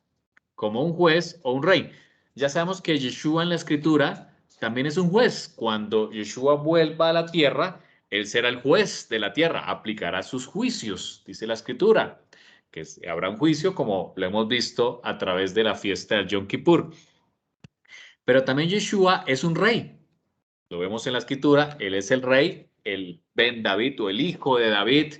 Speaker 1: como un juez o un rey. Ya sabemos que Yeshua en la escritura también es un juez. Cuando Yeshua vuelva a la tierra, él será el juez de la tierra, aplicará sus juicios, dice la escritura, que habrá un juicio como lo hemos visto a través de la fiesta del Yom Kippur. Pero también Yeshua es un rey. Lo vemos en la escritura, él es el rey, el Ben David o el hijo de David,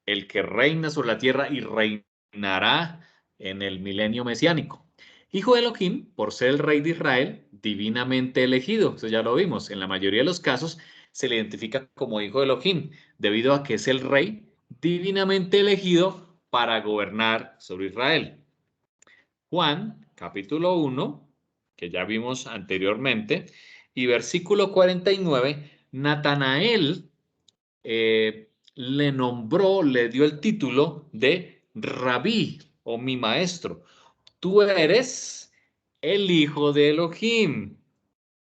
Speaker 1: el que reina sobre la tierra y reinará en el milenio mesiánico. Hijo de Elohim, por ser el rey de Israel, divinamente elegido. Eso ya lo vimos. En la mayoría de los casos se le identifica como hijo de Elohim, debido a que es el rey divinamente elegido para gobernar sobre Israel. Juan, capítulo 1, que ya vimos anteriormente, y versículo 49, Natanael le nombró, le dio el título de Rabí o mi maestro. Tú eres el hijo de Elohim.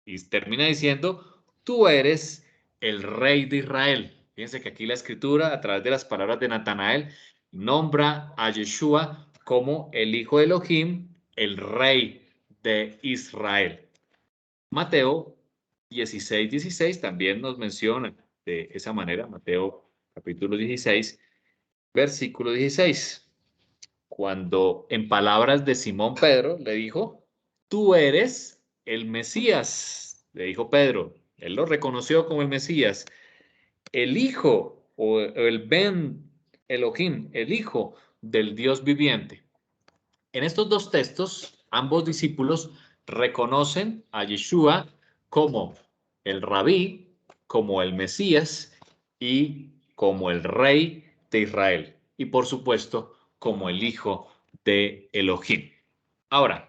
Speaker 1: Y termina diciendo, tú eres el rey de Israel. Fíjense que aquí la escritura, a través de las palabras de Natanael, nombra a Yeshua como el hijo de Elohim, el rey de Israel. Mateo 16:16 también nos menciona de esa manera, Mateo capítulo 16, versículo 16, cuando en palabras de Simón Pedro le dijo, tú eres el Mesías, le dijo Pedro, él lo reconoció como el Mesías, el hijo o el Ben Elohim, el hijo del Dios viviente. En estos dos textos, ambos discípulos reconocen a Yeshua como el Rabí, como el Mesías y como el Rey de Israel. Y por supuesto, como el Hijo de Elohim. Ahora,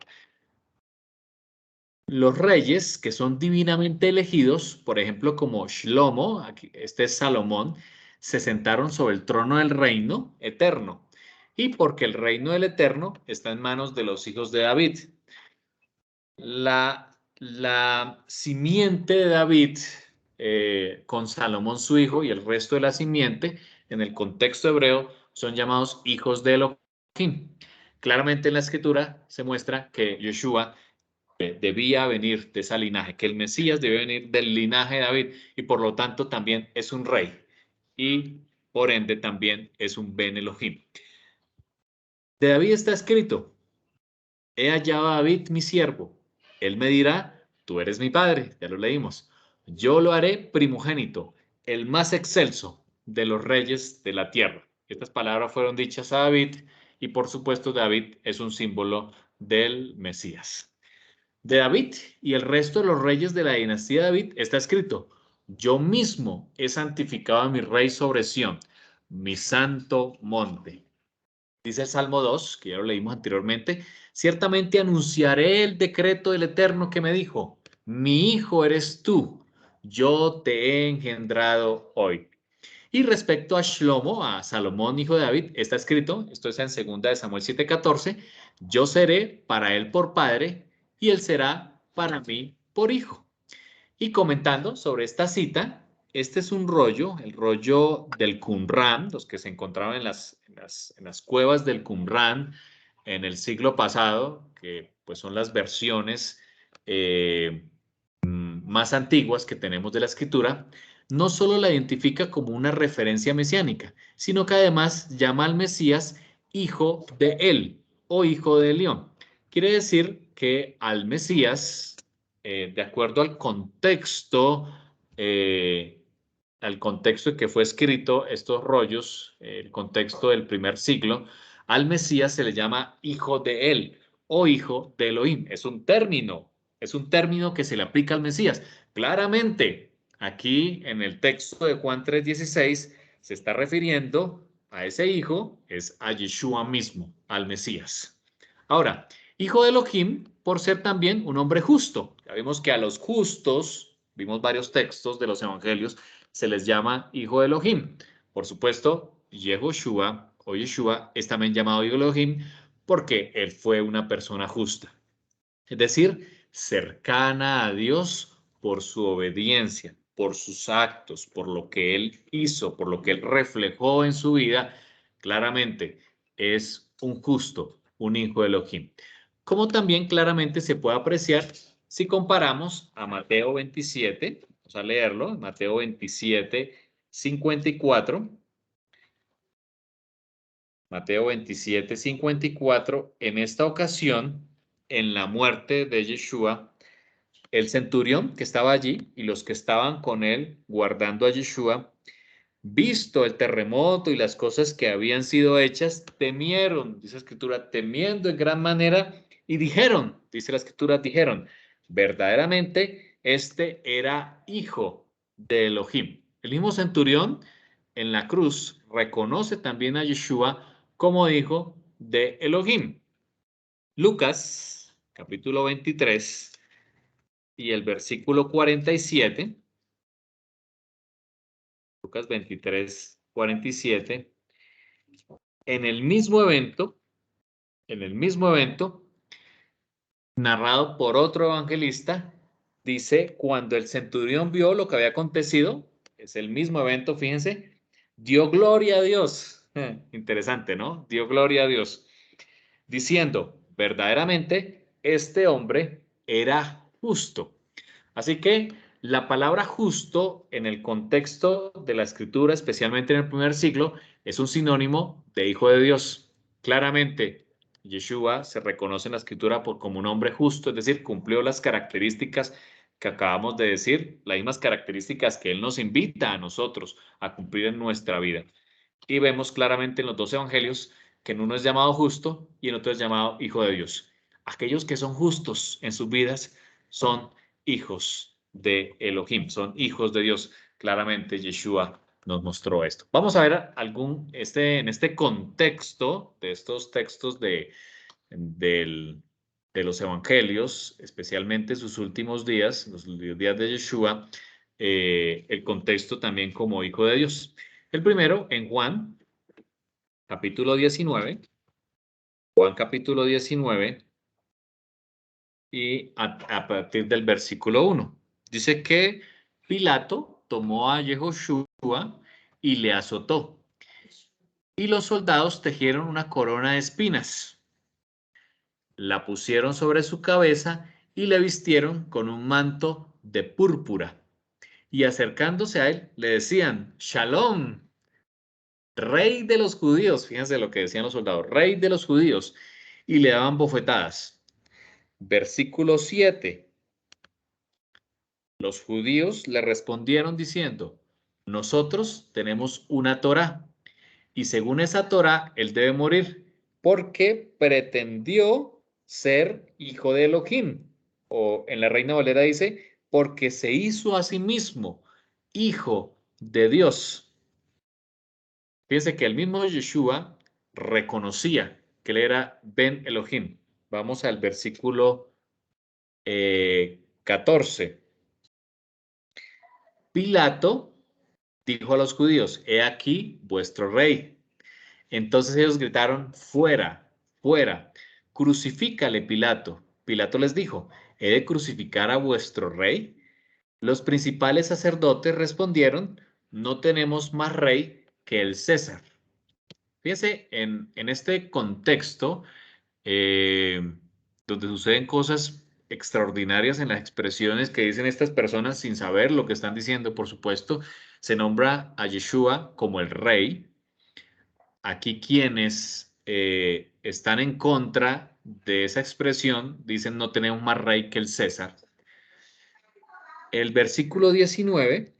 Speaker 1: los reyes que son divinamente elegidos, por ejemplo, como Shlomo, aquí, este es Salomón, se sentaron sobre el trono del reino eterno. Y porque el reino del eterno está en manos de los hijos de David. La simiente de David con Salomón su hijo y el resto de la simiente, en el contexto hebreo, son llamados hijos de Elohim. Claramente en la escritura se muestra que Yeshua debía venir de ese linaje, que el Mesías debía venir del linaje de David y por lo tanto también es un rey y por ende también es un Ben Elohim. De David está escrito, he hallado a David mi siervo, él me dirá, tú eres mi padre, ya lo leímos, yo lo haré primogénito, el más excelso de los reyes de la tierra. Estas palabras fueron dichas a David y por supuesto David es un símbolo del Mesías. De David y el resto de los reyes de la dinastía de David está escrito, yo mismo he santificado a mi rey sobre Sión, mi santo monte. Dice el Salmo 2, que ya lo leímos anteriormente, ciertamente anunciaré el decreto del Eterno que me dijo, mi hijo eres tú, yo te he engendrado hoy. Y respecto a Shlomo, a Salomón, hijo de David, está escrito, esto es en 2 de Samuel 7:14, yo seré para él por padre y él será para mí por hijo. Y comentando sobre esta cita, este es un rollo, el rollo del Qumran, los que se encontraban en las cuevas del Qumran en el siglo pasado, que pues son las versiones más antiguas que tenemos de la escritura, no solo la identifica como una referencia mesiánica, sino que además llama al Mesías hijo de él o hijo de León. Quiere decir que al Mesías, de acuerdo al contexto en que fue escrito estos rollos, el contexto del primer siglo, al Mesías se le llama hijo de él o hijo de Elohim. Es un término que se le aplica al Mesías. Claramente, aquí en el texto de Juan 3:16 se está refiriendo a ese hijo, es a Yeshua mismo, al Mesías. Ahora, hijo de Elohim, por ser también un hombre justo. Ya vimos que a los justos, vimos varios textos de los evangelios, se les llama hijo de Elohim. Por supuesto, Yehoshua o Yeshua es también llamado hijo de Elohim porque él fue una persona justa. Es decir, cercana a Dios por su obediencia, por sus actos, por lo que él hizo, por lo que él reflejó en su vida, claramente es un justo, un hijo de Elohim. Como también claramente se puede apreciar si comparamos a Mateo 27, vamos a leerlo, Mateo 27, 54. Mateo 27, 54, en esta ocasión, en la muerte de Yeshua, el centurión que estaba allí y los que estaban con él guardando a Yeshua, visto el terremoto y las cosas que habían sido hechas, temieron, dice la escritura, temiendo en gran manera y dijeron, dice la escritura, dijeron, verdaderamente este era hijo de Elohim. El mismo centurión en la cruz reconoce también a Yeshua como hijo de Elohim. Lucas, capítulo 23 y el versículo 47, Lucas 23, 47, en el mismo evento, narrado por otro evangelista, dice, cuando el centurión vio lo que había acontecido, es el mismo evento, fíjense, dio gloria a Dios. Interesante, ¿no? Dio gloria a Dios, diciendo, verdaderamente, este hombre era justo. Así que la palabra justo en el contexto de la escritura, especialmente en el primer siglo, es un sinónimo de hijo de Dios. Claramente, Yeshua se reconoce en la escritura como un hombre justo, es decir, cumplió las características que acabamos de decir, las mismas características que Él nos invita a nosotros a cumplir en nuestra vida. Y vemos claramente en los dos evangelios que en uno es llamado justo y en otro es llamado hijo de Dios. Aquellos que son justos en sus vidas son hijos de Elohim, son hijos de Dios. Claramente Yeshua nos mostró esto. Vamos a ver en este contexto de estos textos de los evangelios, especialmente sus últimos días, los días de Yeshua, el contexto también como hijo de Dios. El primero en Juan, capítulo 19, Juan capítulo 19, y a partir del versículo 1. Dice que Pilato tomó a Yehoshua y le azotó. Y los soldados tejieron una corona de espinas, la pusieron sobre su cabeza y le vistieron con un manto de púrpura. Y acercándose a él, le decían, Shalom, rey de los judíos. Fíjense lo que decían los soldados, rey de los judíos. Y le daban bofetadas. Versículo 7. Los judíos le respondieron diciendo, nosotros tenemos una Torá, y según esa Torá, él debe morir, porque pretendió ser hijo de Elohim. O en la Reina Valera dice, porque se hizo a sí mismo hijo de Dios. Fíjense que el mismo Yeshua reconocía que él era Ben Elohim. Vamos al versículo 14. Pilato dijo a los judíos, he aquí vuestro rey. Entonces ellos gritaron, fuera, fuera, crucifícale, Pilato. Pilato les dijo, ¿he de crucificar a vuestro rey? Los principales sacerdotes respondieron, no tenemos más rey que el César. Fíjense, en este contexto, donde suceden cosas extraordinarias en las expresiones que dicen estas personas sin saber lo que están diciendo, por supuesto, se nombra a Yeshua como el rey. Aquí quienes están en contra de esa expresión dicen no tenemos más rey que el César. El versículo 19,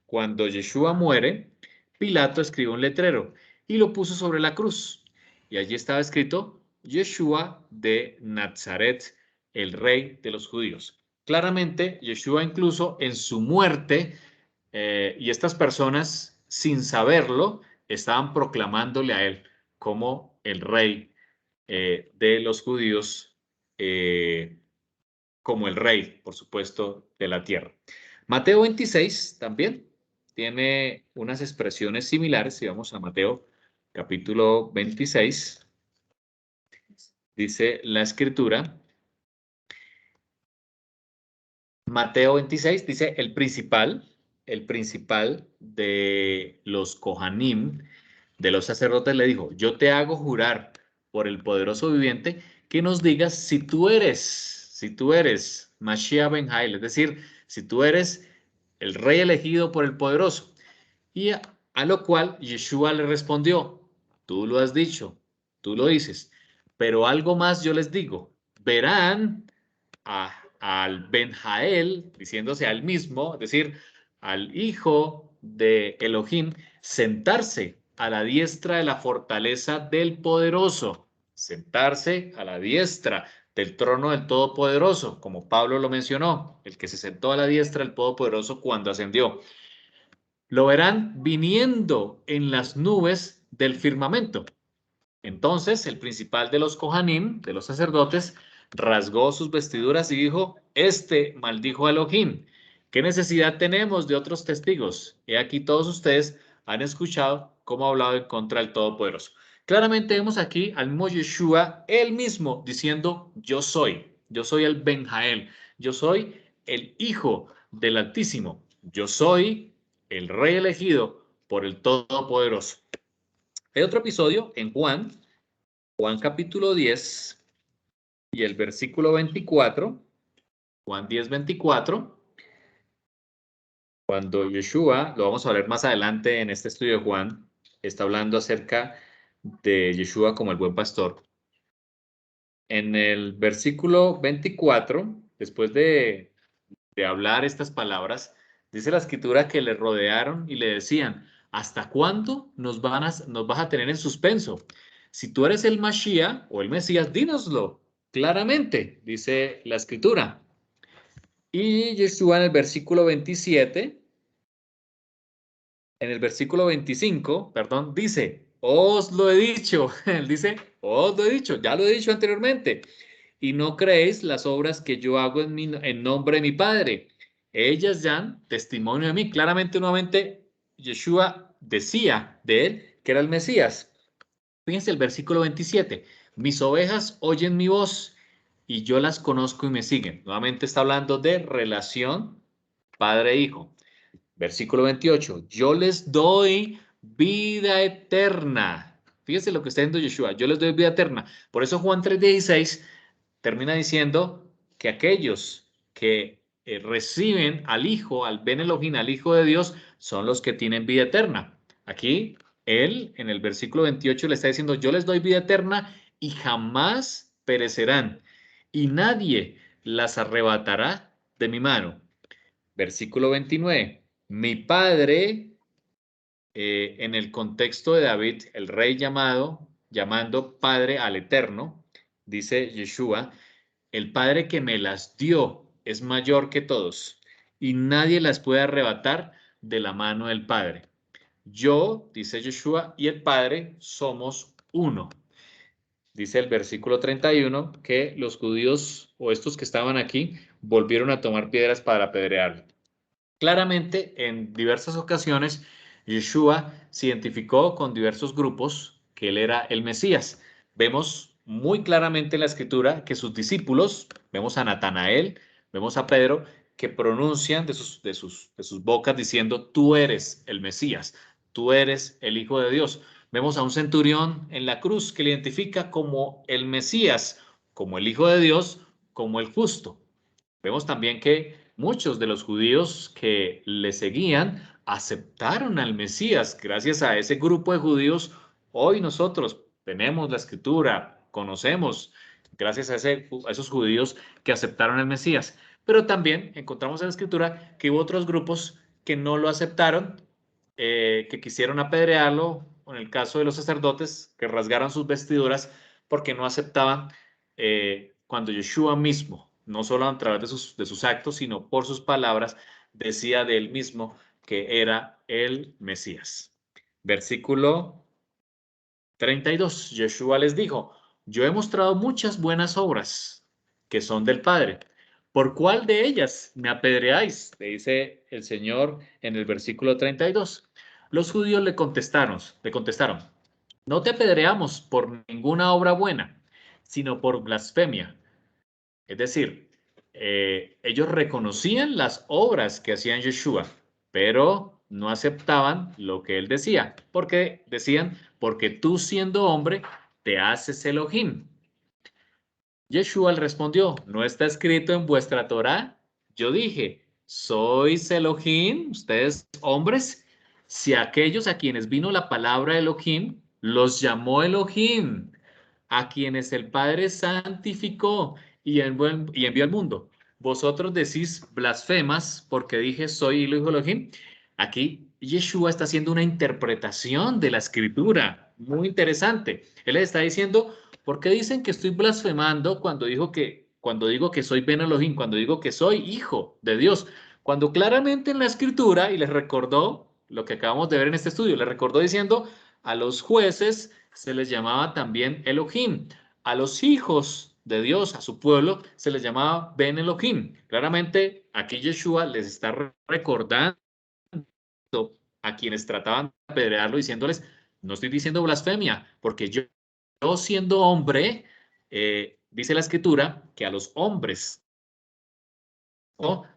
Speaker 1: cuando Yeshua muere, Pilato escribió un letrero y lo puso sobre la cruz. Y allí estaba escrito, Yeshua de Nazaret, el rey de los judíos. Claramente, Yeshua incluso en su muerte, y estas personas, sin saberlo, estaban proclamándole a él como el rey de los judíos, como el rey, por supuesto, de la tierra. Mateo 26 también tiene unas expresiones similares. Si vamos a Mateo capítulo 26, dice la escritura. Mateo 26 dice el principal de los Kohanim, de los sacerdotes, le dijo, yo te hago jurar por el poderoso viviente que nos digas si tú eres Mashiach ben Jael, es decir, si tú eres el rey elegido por el poderoso. Y a lo cual Yeshua le respondió, tú lo has dicho, tú lo dices, pero algo más yo les digo, verán al Ben Jael, diciéndose al mismo, es decir, al hijo de Elohim, sentarse a la diestra de la fortaleza del poderoso, sentarse a la diestra del trono del Todopoderoso, como Pablo lo mencionó, el que se sentó a la diestra del Todopoderoso cuando ascendió. Lo verán viniendo en las nubes del firmamento. Entonces el principal de los Kohanim, de los sacerdotes, rasgó sus vestiduras y dijo, este maldijo a Elohim ¿Qué necesidad tenemos de otros testigos? He aquí todos ustedes han escuchado cómo ha hablado en contra del Todopoderoso. Claramente vemos aquí al mismo Yeshua, él mismo, diciendo, yo soy el Benjael, yo soy el Hijo del Altísimo, yo soy el Rey elegido por el Todopoderoso. Hay otro episodio en Juan capítulo 10 y el versículo 24, Juan 10, 24, cuando Yeshua, lo vamos a ver más adelante en este estudio de Juan, está hablando acerca de Yeshua como el buen pastor. En el versículo 24, después de hablar estas palabras, dice la escritura que le rodearon y le decían, ¿hasta cuándo nos vas a tener en suspenso? Si tú eres el Mashiach o el Mesías, dínoslo claramente, dice la escritura. Y Yeshua en el versículo 27, en el versículo 25, perdón, dice, os lo he dicho. Él dice, os lo he dicho, ya lo he dicho anteriormente. Y no creéis las obras que yo hago en nombre de mi Padre. Ellas dan testimonio de mí. Claramente, nuevamente, Yeshua decía de él que era el Mesías. Fíjense el versículo 27. Mis ovejas oyen mi voz y yo las conozco y me siguen. Nuevamente está hablando de relación padre-hijo. Versículo 28. Yo les doy vida eterna. Fíjense lo que está diciendo Yeshua. Yo les doy vida eterna. Por eso Juan 3:16 termina diciendo que aquellos que reciben al Hijo, al Ben Elohim, al Hijo de Dios, son los que tienen vida eterna. Aquí, él, en el versículo 28, le está diciendo, yo les doy vida eterna y jamás perecerán, y nadie las arrebatará de mi mano. Versículo 29, mi Padre, en el contexto de David, el rey llamando Padre al Eterno, dice Yeshua, el Padre que me las dio es mayor que todos y nadie las puede arrebatar de la mano del Padre. Yo, dice Yeshua, y el Padre somos uno. Dice el versículo 31 que los judíos o estos que estaban aquí volvieron a tomar piedras para apedrearlo. Claramente, en diversas ocasiones, Yeshua se identificó con diversos grupos que él era el Mesías. Vemos muy claramente en la escritura que sus discípulos, vemos a Natanael, vemos a Pedro, que pronuncian de sus bocas diciendo, tú eres el Mesías, tú eres el Hijo de Dios. Vemos a un centurión en la cruz que le identifica como el Mesías, como el Hijo de Dios, como el justo. Vemos también que muchos de los judíos que le seguían aceptaron al Mesías. Gracias a ese grupo de judíos, hoy nosotros tenemos la escritura, conocemos, gracias a esos judíos que aceptaron al Mesías. Pero también encontramos en la escritura que hubo otros grupos que no lo aceptaron, que quisieron apedrearlo, en el caso de los sacerdotes, que rasgaron sus vestiduras porque no aceptaban cuando Yeshua mismo, no solo a través de sus actos, sino por sus palabras, decía de él mismo que era el Mesías. Versículo 32. Yeshua les dijo, yo he mostrado muchas buenas obras que son del Padre. ¿Por cuál de ellas me apedreáis? Le dice el Señor en el versículo 32. Los judíos le contestaron, no te apedreamos por ninguna obra buena, sino por blasfemia. Es decir, ellos reconocían las obras que hacían Yeshua, pero no aceptaban lo que él decía, porque decían, porque tú siendo hombre, te haces Elohim. Yeshua le respondió, ¿no está escrito en vuestra Torá? Yo dije, ¿sois Elohim, ustedes hombres? Si aquellos a quienes vino la palabra Elohim, los llamó Elohim, a quienes el Padre santificó y envió al mundo. Vosotros decís blasfemas porque dije, soy el Hijo de Elohim. Aquí Yeshua está haciendo una interpretación de la escritura muy interesante. Él les está diciendo, ¿por qué dicen que estoy blasfemando cuando digo que soy Ben Elohim, cuando digo que soy hijo de Dios? Cuando claramente en la escritura, y les recordó lo que acabamos de ver en este estudio, les recordó diciendo, a los jueces se les llamaba también Elohim, a los hijos de Dios, a su pueblo, se les llamaba Ben Elohim. Claramente, aquí Yeshua les está recordando a quienes trataban de apedrearlo, diciéndoles, no estoy diciendo blasfemia, porque yo siendo hombre, dice la escritura, que a los hombres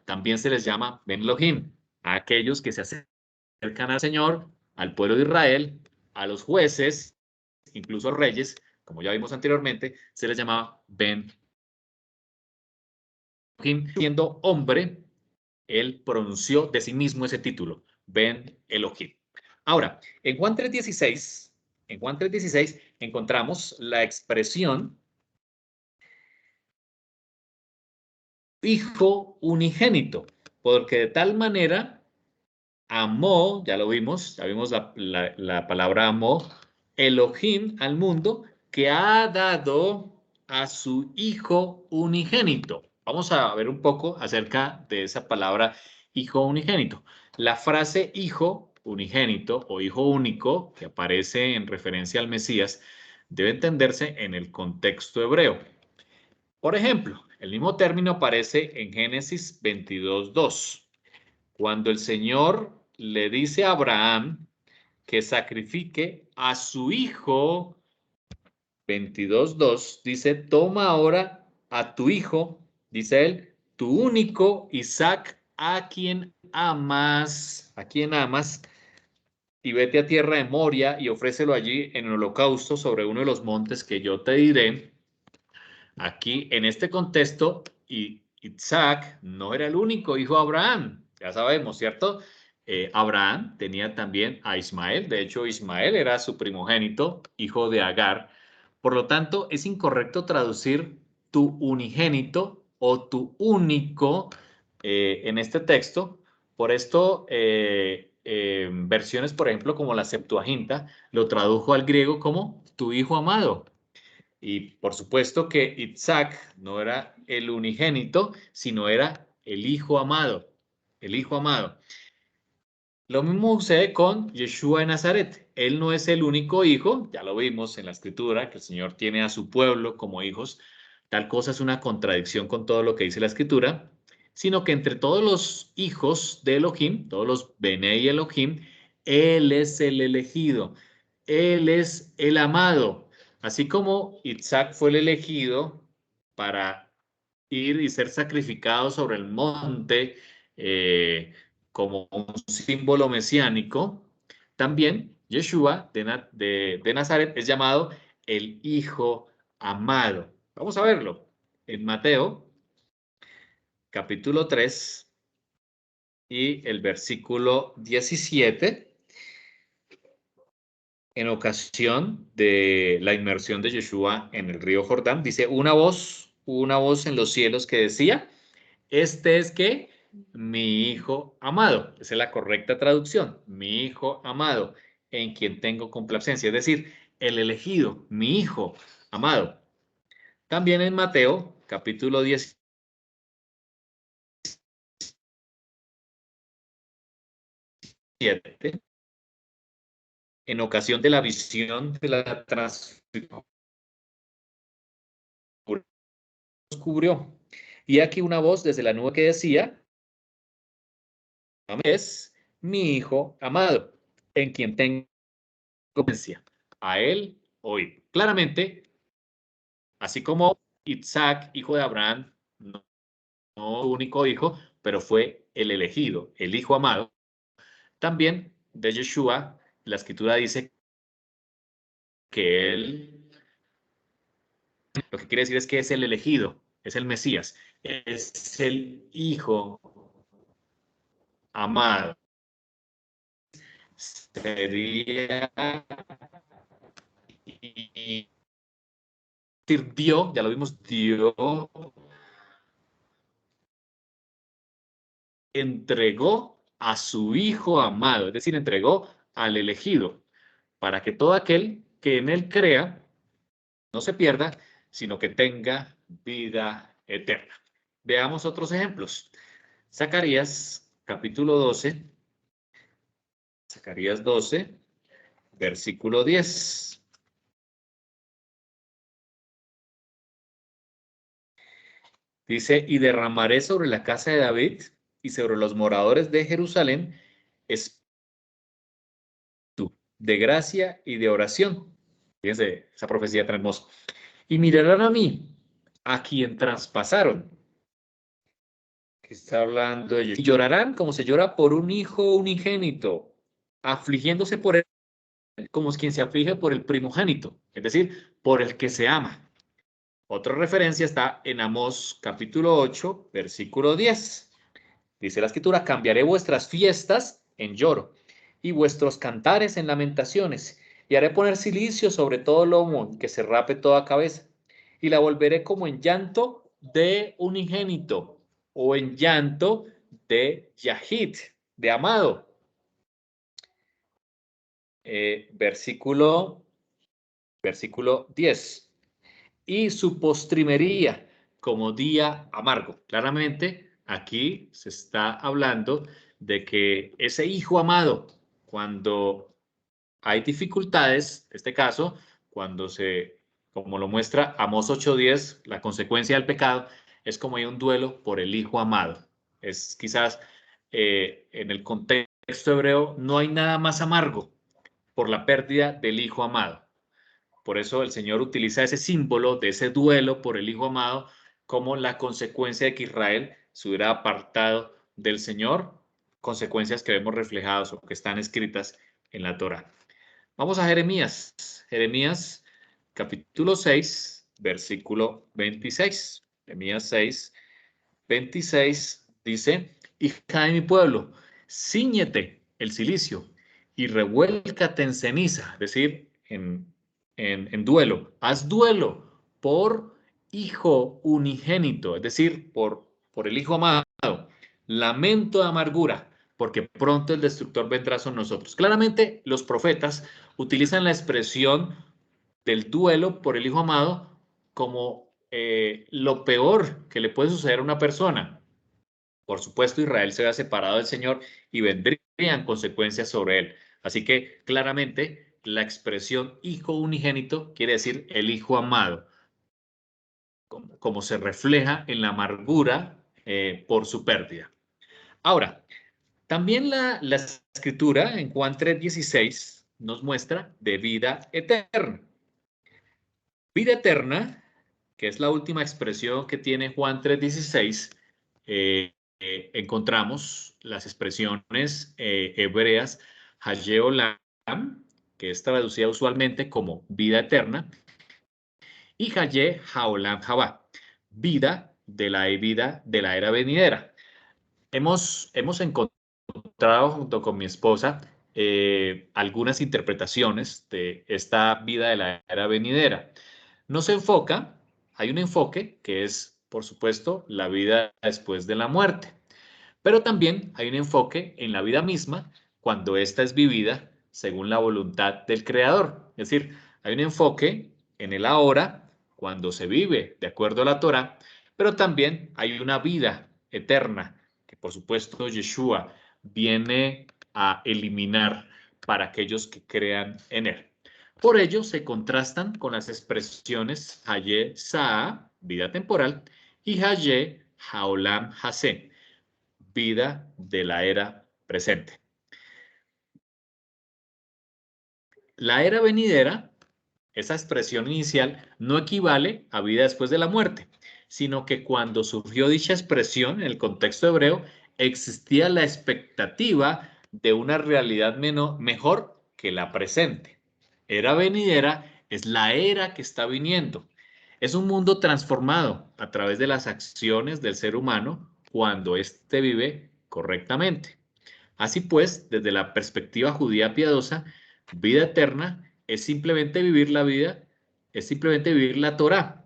Speaker 1: también se les llama Ben Elohim, a aquellos que se acercan al Señor, al pueblo de Israel, a los jueces, incluso reyes, como ya vimos anteriormente, se les llamaba Ben Elohim. Siendo hombre, él pronunció de sí mismo ese título, Ben Elohim. Ahora, en Juan 3:16 encontramos la expresión hijo unigénito, porque de tal manera amó, ya vimos la palabra amó, Elohim al mundo, que ha dado a su hijo unigénito. Vamos a ver un poco acerca de esa palabra hijo unigénito. La frase hijo unigénito o hijo único, que aparece en referencia al Mesías, debe entenderse en el contexto hebreo. Por ejemplo, el mismo término aparece en Génesis 22:2. Cuando el Señor le dice a Abraham que sacrifique a su hijo, 22:2, dice, toma ahora a tu hijo, dice él, tu único Isaac, a quien amas, y vete a tierra de Moria y ofrécelo allí en el holocausto sobre uno de los montes que yo te diré. Aquí, en este contexto, Isaac no era el único hijo de Abraham, ya sabemos, ¿cierto? Abraham tenía también a Ismael, de hecho Ismael era su primogénito, hijo de Agar. Por lo tanto, es incorrecto traducir tu unigénito o tu único en este texto. Por esto, versiones, por ejemplo, como la Septuaginta, lo tradujo al griego como tu hijo amado. Y por supuesto que Isaac no era el unigénito, sino era el hijo amado, el hijo amado. Lo mismo sucede con Yeshua de Nazaret. Él no es el único hijo, ya lo vimos en la escritura, que el Señor tiene a su pueblo como hijos. Tal cosa es una contradicción con todo lo que dice la escritura, sino que entre todos los hijos de Elohim, todos los Benei Elohim, Él es el elegido, Él es el amado. Así como Isaac fue el elegido para ir y ser sacrificado sobre el monte, como un símbolo mesiánico, también Yeshua de Nazaret es llamado el Hijo amado. Vamos a verlo en Mateo, capítulo 3 y el versículo 17, en ocasión de la inmersión de Yeshua en el río Jordán, dice una voz en los cielos que decía, este es que mi hijo amado, esa es la correcta traducción, mi hijo amado, en quien tengo complacencia, es decir, el elegido, mi hijo amado. También en Mateo, capítulo 17, en ocasión de la visión de la transfiguración, cubrió. Y aquí una voz desde la nube que decía, es mi hijo amado, en quien tengo complacencia. A él oíd. Claramente, así como Isaac, hijo de Abraham, no su único hijo, pero fue el elegido, el hijo amado. También de Yeshua, la escritura dice que él, lo que quiere decir es que es el elegido, es el Mesías, es el hijo amado. Sería y dio, ya lo vimos, dio, entregó a su hijo amado, es decir, entregó al elegido, para que todo aquel que en él crea no se pierda, sino que tenga vida eterna. Veamos otros ejemplos. Zacarías, capítulo 12, Zacarías 12, versículo 10. Dice, y derramaré sobre la casa de David y sobre los moradores de Jerusalén espíritu de gracia y de oración. Fíjense, esa profecía tan hermosa. Y mirarán a mí, a quien traspasaron. Que está hablando de ellos. Y llorarán como se llora por un hijo unigénito, afligiéndose por él, como es quien se aflige por el primogénito, es decir, por el que se ama. Otra referencia está en Amós capítulo 8, versículo 10. Dice la escritura, cambiaré vuestras fiestas en lloro y vuestros cantares en lamentaciones, y haré poner cilicio sobre todo lomo, que se rape toda cabeza, y la volveré como en llanto de unigénito, o en llanto de Yahid, de amado. Versículo 10. Y su postrimería como día amargo. Claramente, aquí se está hablando de que ese hijo amado, cuando hay dificultades, en este caso, cuando como lo muestra Amós 8:10, la consecuencia del pecado es como hay un duelo por el hijo amado. Es quizás en el contexto hebreo no hay nada más amargo por la pérdida del hijo amado. Por eso el Señor utiliza ese símbolo de ese duelo por el hijo amado como la consecuencia de que Israel se hubiera apartado del Señor, consecuencias que vemos reflejadas o que están escritas en la Torá. Vamos a Jeremías. Jeremías capítulo 6, versículo 26. Jeremías 6, 26 dice, hija de mi pueblo, cíñete el cilicio y revuélcate en ceniza, es decir, en duelo. Haz duelo por hijo unigénito, es decir, por el hijo amado. Lamento de amargura, porque pronto el destructor vendrá sobre nosotros. Claramente, los profetas utilizan la expresión del duelo por el hijo amado como lo peor que le puede suceder a una persona. Por supuesto, Israel se había separado del Señor y vendrían consecuencias sobre él. Así que claramente la expresión hijo unigénito quiere decir el hijo amado, como se refleja en la amargura por su pérdida. Ahora, también la escritura en Juan 3:16 nos muestra de vida eterna. Vida eterna, que es la última expresión que tiene Juan 3:16, encontramos las expresiones hebreas Hayeolam, que es traducida usualmente como vida eterna, y Haye Haolam Haba, vida de la era venidera. Hemos encontrado junto con mi esposa algunas interpretaciones de esta vida de la era venidera. Nos enfoca, hay un enfoque que es, por supuesto, la vida después de la muerte, pero también hay un enfoque en la vida misma cuando ésta es vivida según la voluntad del Creador. Es decir, hay un enfoque en el ahora, cuando se vive de acuerdo a la Torah, pero también hay una vida eterna que, por supuesto, Yeshua viene a eliminar para aquellos que crean en él. Por ello, se contrastan con las expresiones Haye Saa, vida temporal, y Haye Haolam Hase, vida de la era presente. La era venidera, esa expresión inicial, no equivale a vida después de la muerte, sino que cuando surgió dicha expresión en el contexto hebreo, existía la expectativa de una realidad mejor que la presente. Era venidera es la era que está viniendo. Es un mundo transformado a través de las acciones del ser humano cuando éste vive correctamente. Así pues, desde la perspectiva judía piadosa, vida eterna es simplemente vivir la vida, es simplemente vivir la Torá,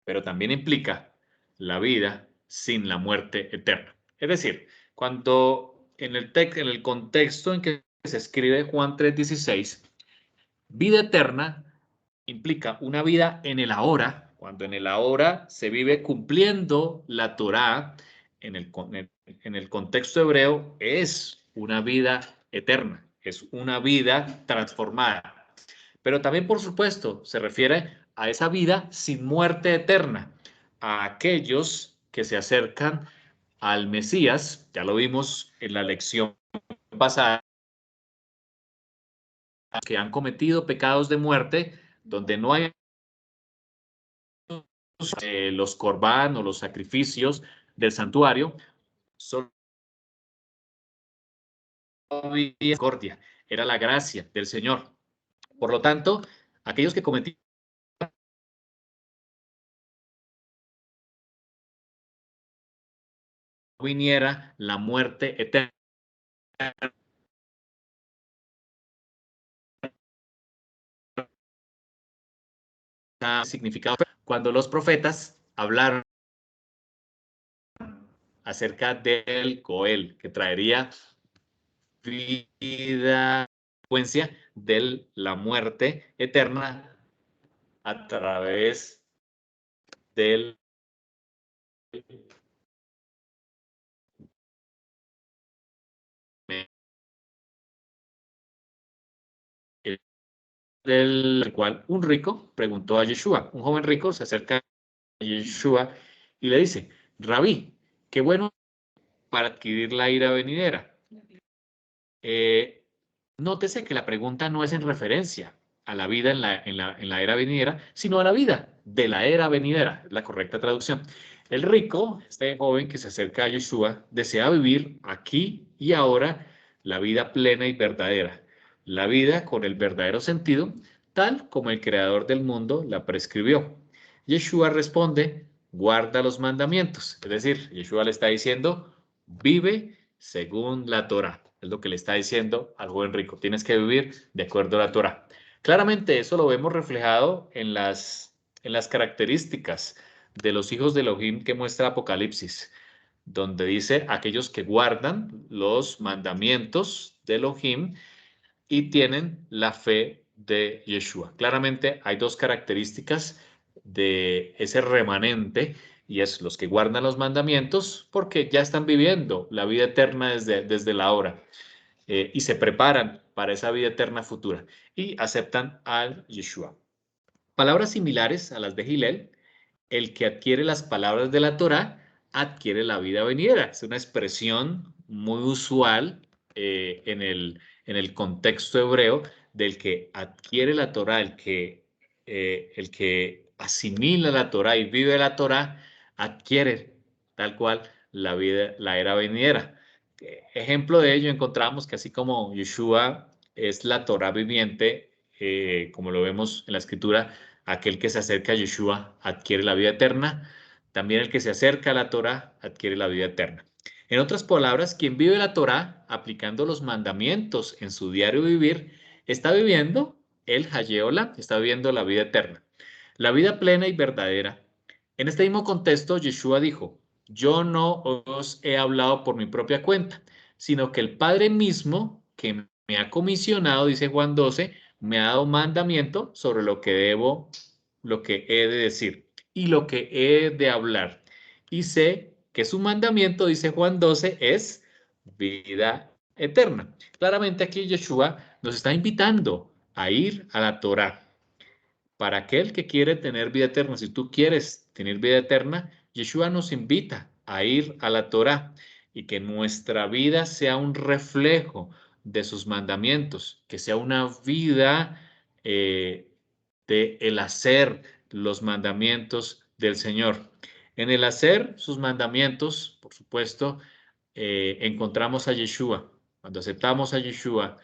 Speaker 1: pero también implica la vida sin la muerte eterna. Es decir, cuando en el contexto en que se escribe Juan 3:16, vida eterna implica una vida en el ahora, cuando en el ahora se vive cumpliendo la Torá, en el contexto hebreo es una vida eterna, es una vida transformada. Pero también, por supuesto, se refiere a esa vida sin muerte eterna, a aquellos que se acercan al Mesías, ya lo vimos en la lección pasada, que han cometido pecados de muerte, donde no hay los corbán o los sacrificios del santuario, solo había misericordia, era la gracia del Señor. Por lo tanto, aquellos que cometían viniera la muerte eterna, significado cuando los profetas hablaron acerca del Goel, que traería vida, consecuencia de la muerte eterna a través del del cual un rico preguntó a Yeshua, un joven rico se acerca a Yeshua y le dice, Rabí, qué bueno para adquirir la ira venidera. Nótese que la pregunta no es en referencia a la vida en la era venidera, sino a la vida de la era venidera, la correcta traducción. El rico, este joven que se acerca a Yeshua, desea vivir aquí y ahora la vida plena y verdadera, la vida con el verdadero sentido, tal como el creador del mundo la prescribió. Yeshua responde, guarda los mandamientos. Es decir, Yeshua le está diciendo, vive según la Torah. Es lo que le está diciendo al joven rico. Tienes que vivir de acuerdo a la Torah. Claramente eso lo vemos reflejado en las características de los hijos de Elohim que muestra Apocalipsis, donde dice aquellos que guardan los mandamientos de Elohim y tienen la fe de Yeshua. Claramente hay dos características de ese remanente y es los que guardan los mandamientos porque ya están viviendo la vida eterna desde la hora y se preparan para esa vida eterna futura y aceptan al Yeshua. Palabras similares a las de Hillel, el que adquiere las palabras de la Torá adquiere la vida venidera. Es una expresión muy usual en el contexto hebreo del que adquiere la Torá, el que asimila la Torá y vive la Torá, adquiere tal cual la vida, la era venidera. Ejemplo de ello encontramos que así como Yeshua es la Torá viviente, como lo vemos en la escritura, aquel que se acerca a Yeshua adquiere la vida eterna, también el que se acerca a la Torá adquiere la vida eterna. En otras palabras, quien vive la Torá aplicando los mandamientos en su diario vivir, está viviendo el Hayeola, está viviendo la vida eterna, la vida plena y verdadera. En este mismo contexto, Yeshua dijo, yo no os he hablado por mi propia cuenta, sino que el Padre mismo que me ha comisionado, dice Juan 12, me ha dado mandamiento sobre lo que he de decir y lo que he de hablar. Y sé que su mandamiento, dice Juan 12, es vida eterna. Claramente aquí Yeshua nos está invitando a ir a la Torá. Para aquel que quiere tener vida eterna, si tú quieres tener vida eterna, Yeshua nos invita a ir a la Torá y que nuestra vida sea un reflejo de sus mandamientos, que sea una vida de el hacer los mandamientos del Señor. En el hacer sus mandamientos, por supuesto, encontramos a Yeshua. Cuando aceptamos a Yeshua,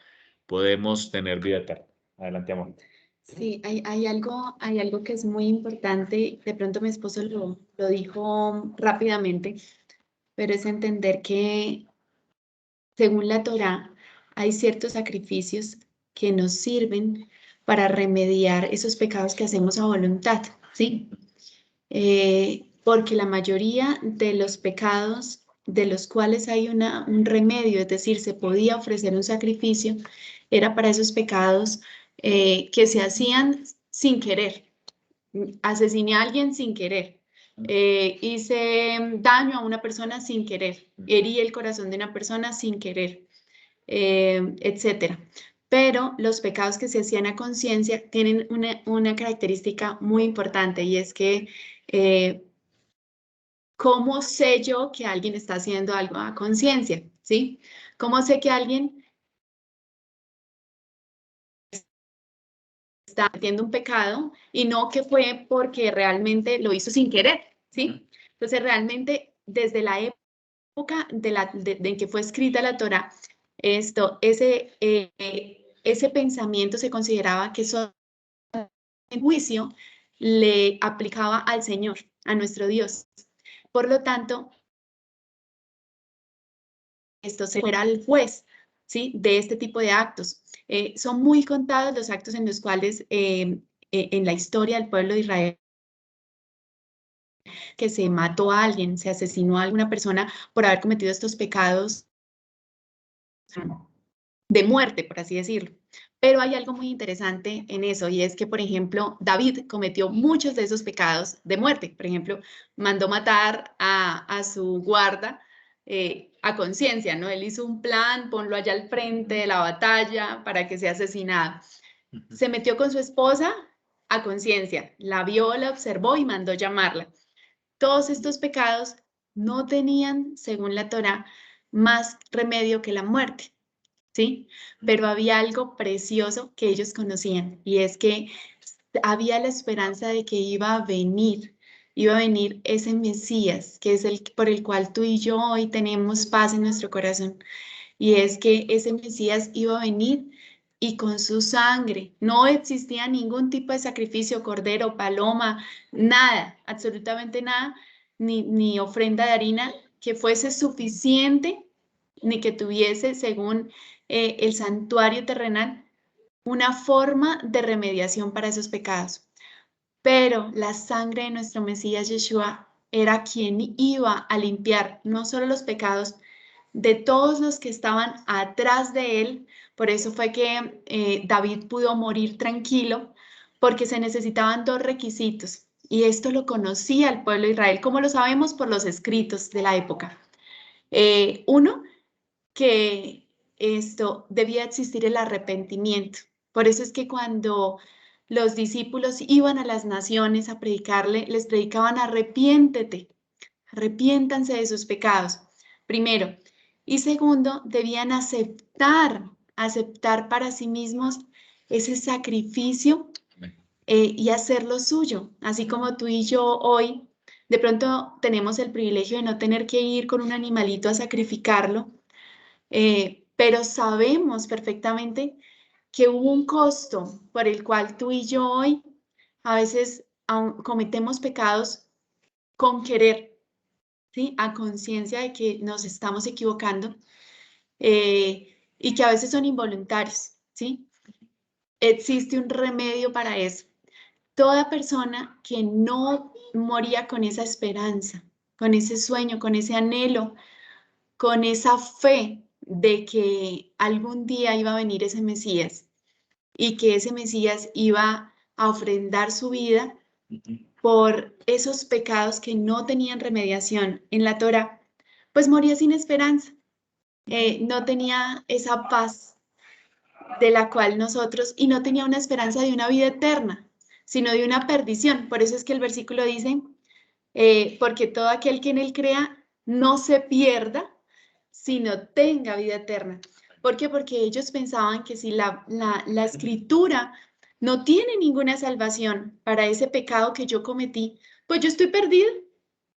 Speaker 1: podemos tener vida eterna. Adelante, amor.
Speaker 2: Sí, hay algo que es muy importante, de pronto mi esposo lo dijo rápidamente, pero es entender que según la Torá hay ciertos sacrificios que nos sirven para remediar esos pecados que hacemos a voluntad, ¿sí? Porque la mayoría de los pecados de los cuales hay un remedio, es decir, se podía ofrecer un sacrificio, era para esos pecados que se hacían sin querer. Asesiné a alguien sin querer, hice daño a una persona sin querer, herí el corazón de una persona sin querer, etcétera. Pero los pecados que se hacían a conciencia tienen una característica muy importante y es que ¿cómo sé yo que alguien está haciendo algo a conciencia? ¿Sí? ¿Cómo sé que alguien está cometiendo un pecado y no que fue porque realmente lo hizo sin querer? ¿Sí? Entonces, realmente, desde la época en que fue escrita la Torá, ese pensamiento se consideraba que eso en juicio le aplicaba al Señor, a nuestro Dios. Por lo tanto, esto será el juez, ¿sí? De este tipo de actos. Son muy contados los actos en los cuales en la historia del pueblo de Israel que se mató a alguien, se asesinó a alguna persona por haber cometido estos pecados de muerte, por así decirlo. Pero hay algo muy interesante en eso y es que, por ejemplo, David cometió muchos de esos pecados de muerte. Por ejemplo, mandó matar a su guarda a conciencia, ¿no? Él hizo un plan, ponlo allá al frente de la batalla para que sea asesinado. Se metió con su esposa a conciencia, la vio, la observó y mandó llamarla. Todos estos pecados no tenían, según la Torá, más remedio que la muerte. ¿Sí? Pero había algo precioso que ellos conocían y es que había la esperanza de que iba a venir ese Mesías, que es el por el cual tú y yo hoy tenemos paz en nuestro corazón. Y es que ese Mesías iba a venir y con su sangre no existía ningún tipo de sacrificio, cordero, paloma, nada, absolutamente nada, ni ofrenda de harina que fuese suficiente, ni que tuviese, según el santuario terrenal, una forma de remediación para esos pecados. Pero la sangre de nuestro Mesías Yeshua era quien iba a limpiar no solo los pecados de todos los que estaban atrás de él. Por eso fue que David pudo morir tranquilo, porque se necesitaban dos requisitos. Y esto lo conocía el pueblo de Israel, como lo sabemos por los escritos de la época. Uno, que esto debía existir el arrepentimiento. Por eso es que cuando los discípulos iban a las naciones a predicarle, les predicaban arrepiéntete, arrepiéntanse de sus pecados, primero. Y segundo, debían aceptar para sí mismos ese sacrificio y hacerlo suyo, así como tú y yo hoy. De pronto tenemos el privilegio de no tener que ir con un animalito a sacrificarlo, pero sabemos perfectamente que hubo un costo por el cual tú y yo hoy a veces cometemos pecados con querer, ¿sí? A conciencia de que nos estamos equivocando y que a veces son involuntarios, ¿sí? Existe un remedio para eso. Toda persona que no moría con esa esperanza, con ese sueño, con ese anhelo, con esa fe de que algún día iba a venir ese Mesías y que ese Mesías iba a ofrendar su vida por esos pecados que no tenían remediación en la Torá, pues moría sin esperanza. No tenía esa paz de la cual nosotros, y no tenía una esperanza de una vida eterna, sino de una perdición. Por eso es que el versículo dice, porque todo aquel que en él crea no se pierda, sino tenga vida eterna. ¿Por qué? Porque ellos pensaban que si la escritura no tiene ninguna salvación para ese pecado que yo cometí, pues yo estoy perdido,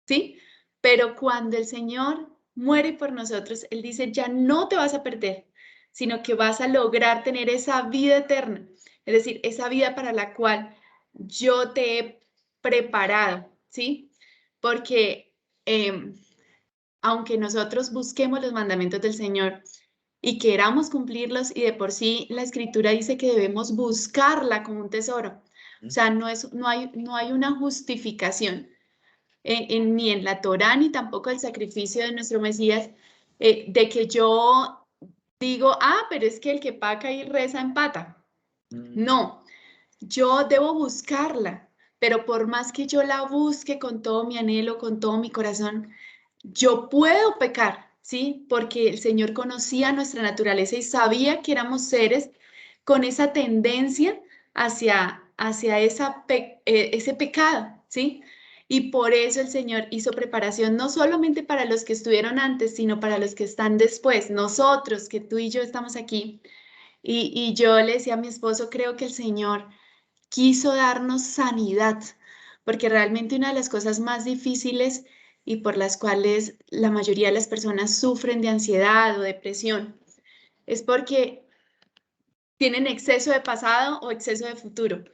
Speaker 2: ¿sí? Pero cuando el Señor muere por nosotros, Él dice, ya no te vas a perder, sino que vas a lograr tener esa vida eterna, es decir, esa vida para la cual yo te he preparado, ¿sí? Porque aunque nosotros busquemos los mandamientos del Señor y queramos cumplirlos, y de por sí la Escritura dice que debemos buscarla como un tesoro, o sea, no hay una justificación ni en la Torá, ni tampoco el sacrificio de nuestro Mesías, de que yo digo, pero es que el que paga y reza empata. No, yo debo buscarla, pero por más que yo la busque con todo mi anhelo, con todo mi corazón, yo puedo pecar, ¿sí? Porque el Señor conocía nuestra naturaleza y sabía que éramos seres con esa tendencia hacia ese pecado, ¿sí? Y por eso el Señor hizo preparación no solamente para los que estuvieron antes, sino para los que están después. Nosotros, que tú y yo estamos aquí. Y yo le decía a mi esposo, creo que el Señor quiso darnos sanidad, porque realmente una de las cosas más difíciles y por las cuales la mayoría de las personas sufren de ansiedad o depresión es porque tienen exceso de pasado o exceso de futuro.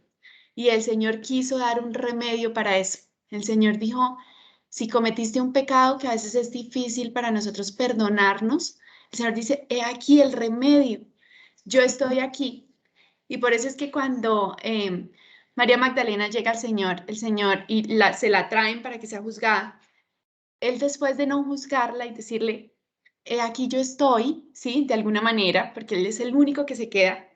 Speaker 2: Y el Señor quiso dar un remedio para eso. El Señor dijo, si cometiste un pecado que a veces es difícil para nosotros perdonarnos, el Señor dice, he aquí el remedio, yo estoy aquí. Y por eso es que cuando María Magdalena llega al Señor, el Señor y se la traen para que sea juzgada, él después de no juzgarla y decirle, he aquí yo estoy, ¿sí? De alguna manera, porque él es el único que se queda,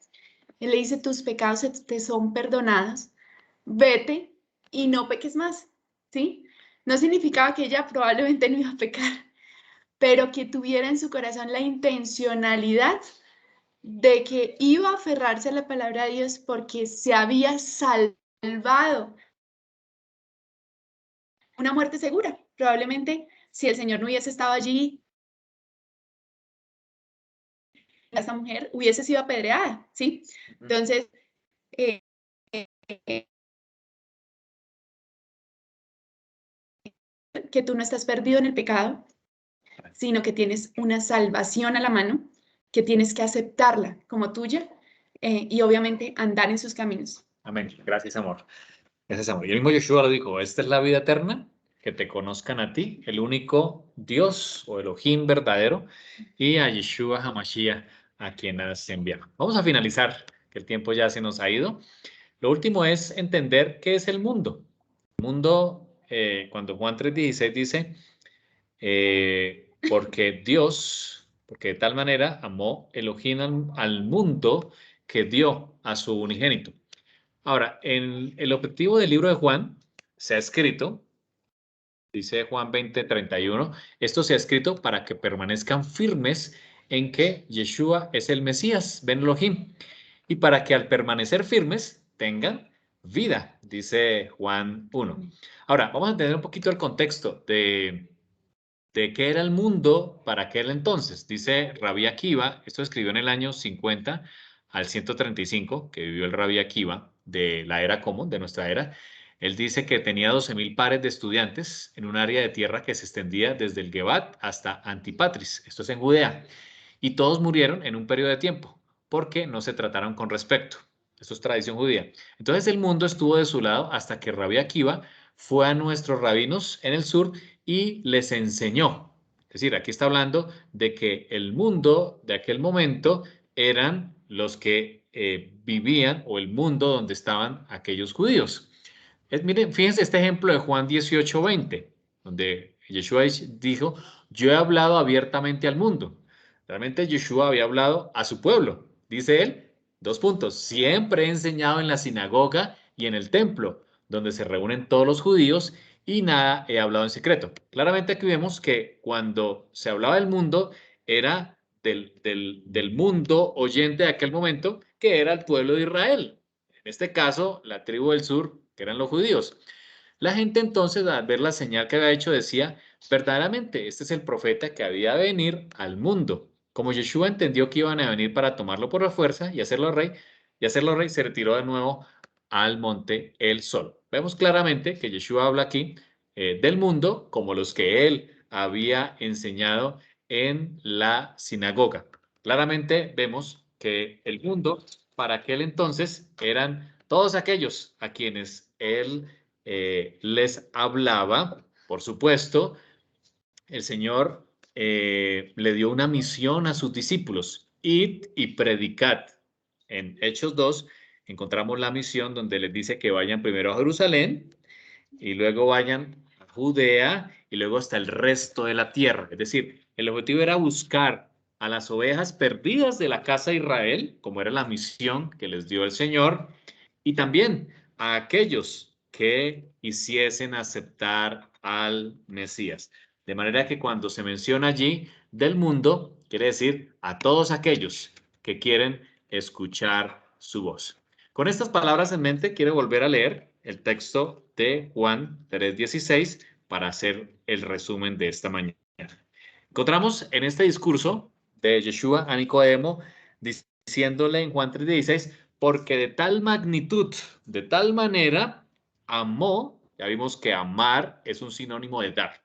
Speaker 2: él le dice, tus pecados te son perdonados, vete y no peques más, ¿sí? No significaba que ella probablemente no iba a pecar, pero que tuviera en su corazón la intencionalidad de que iba a aferrarse a la palabra de Dios porque se había salvado una muerte segura. Probablemente si el Señor no hubiese estado allí, esta mujer hubiese sido apedreada, ¿sí? Entonces, eh, eh, que tú no estás perdido en el pecado, sino que tienes una salvación a la mano, que tienes que aceptarla como tuya y obviamente andar en sus caminos.
Speaker 1: Amén. Gracias, amor. Gracias, amor. Y el mismo Yeshua lo dijo, esta es la vida eterna, que te conozcan a ti, el único Dios o Elohim verdadero, y a Yeshua HaMashiach, a quien has enviado. Vamos a finalizar, que el tiempo ya se nos ha ido. Lo último es entender qué es el mundo. El mundo, cuando Juan 3:16 dice, porque de tal manera amó Elohim al mundo que dio a su unigénito. Ahora, en el objetivo del libro de Juan se ha escrito, dice Juan 20:31, esto se ha escrito para que permanezcan firmes en que Yeshua es el Mesías, Ben Elohim, y para que al permanecer firmes tengan vida, dice Juan 1. Ahora, vamos a entender un poquito el contexto de qué era el mundo para aquel entonces. Dice Rabí Akiva, esto escribió en el año 50 al 135, que vivió el Rabí Akiva de la era común, de nuestra era. Él dice que tenía 12.000 pares de estudiantes en un área de tierra que se extendía desde el Gebat hasta Antipatris, esto es en Judea, y todos murieron en un periodo de tiempo porque no se trataron con respeto. Esto es tradición judía. Entonces el mundo estuvo de su lado hasta que Rabí Akiva fue a nuestros rabinos en el sur y les enseñó. Es decir, aquí está hablando de que el mundo de aquel momento eran los que vivían o el mundo donde estaban aquellos judíos. Miren, fíjense este ejemplo de Juan 18:20, donde Yeshua dijo, yo he hablado abiertamente al mundo. Realmente Yeshua había hablado a su pueblo. Dice él, dos puntos, siempre he enseñado en la sinagoga y en el templo, donde se reúnen todos los judíos y nada he hablado en secreto. Claramente aquí vemos que cuando se hablaba del mundo, era del mundo oyente de aquel momento, que era el pueblo de Israel. En este caso, la tribu del sur, que eran los judíos. La gente entonces, al ver la señal que había hecho, decía, verdaderamente, este es el profeta que había de venir al mundo. Como Yeshua entendió que iban a venir para tomarlo por la fuerza y hacerlo rey, se retiró de nuevo al monte él solo. Vemos claramente que Yeshua habla aquí del mundo como los que él había enseñado en la sinagoga. Claramente vemos que el mundo para aquel entonces eran todos aquellos a quienes él les hablaba. Por supuesto, el Señor le dio una misión a sus discípulos, id y predicad. En Hechos 2 encontramos la misión donde les dice que vayan primero a Jerusalén y luego vayan a Judea y luego hasta el resto de la tierra. Es decir, el objetivo era buscar a las ovejas perdidas de la casa de Israel, como era la misión que les dio el Señor, y también a aquellos que hiciesen aceptar al Mesías. De manera que cuando se menciona allí del mundo, quiere decir a todos aquellos que quieren escuchar su voz. Con estas palabras en mente, quiero volver a leer el texto de Juan 3:16 para hacer el resumen de esta mañana. Encontramos en este discurso de Yeshua a Nicodemo diciéndole en Juan 3:16, porque de tal magnitud, de tal manera, amó, ya vimos que amar es un sinónimo de dar.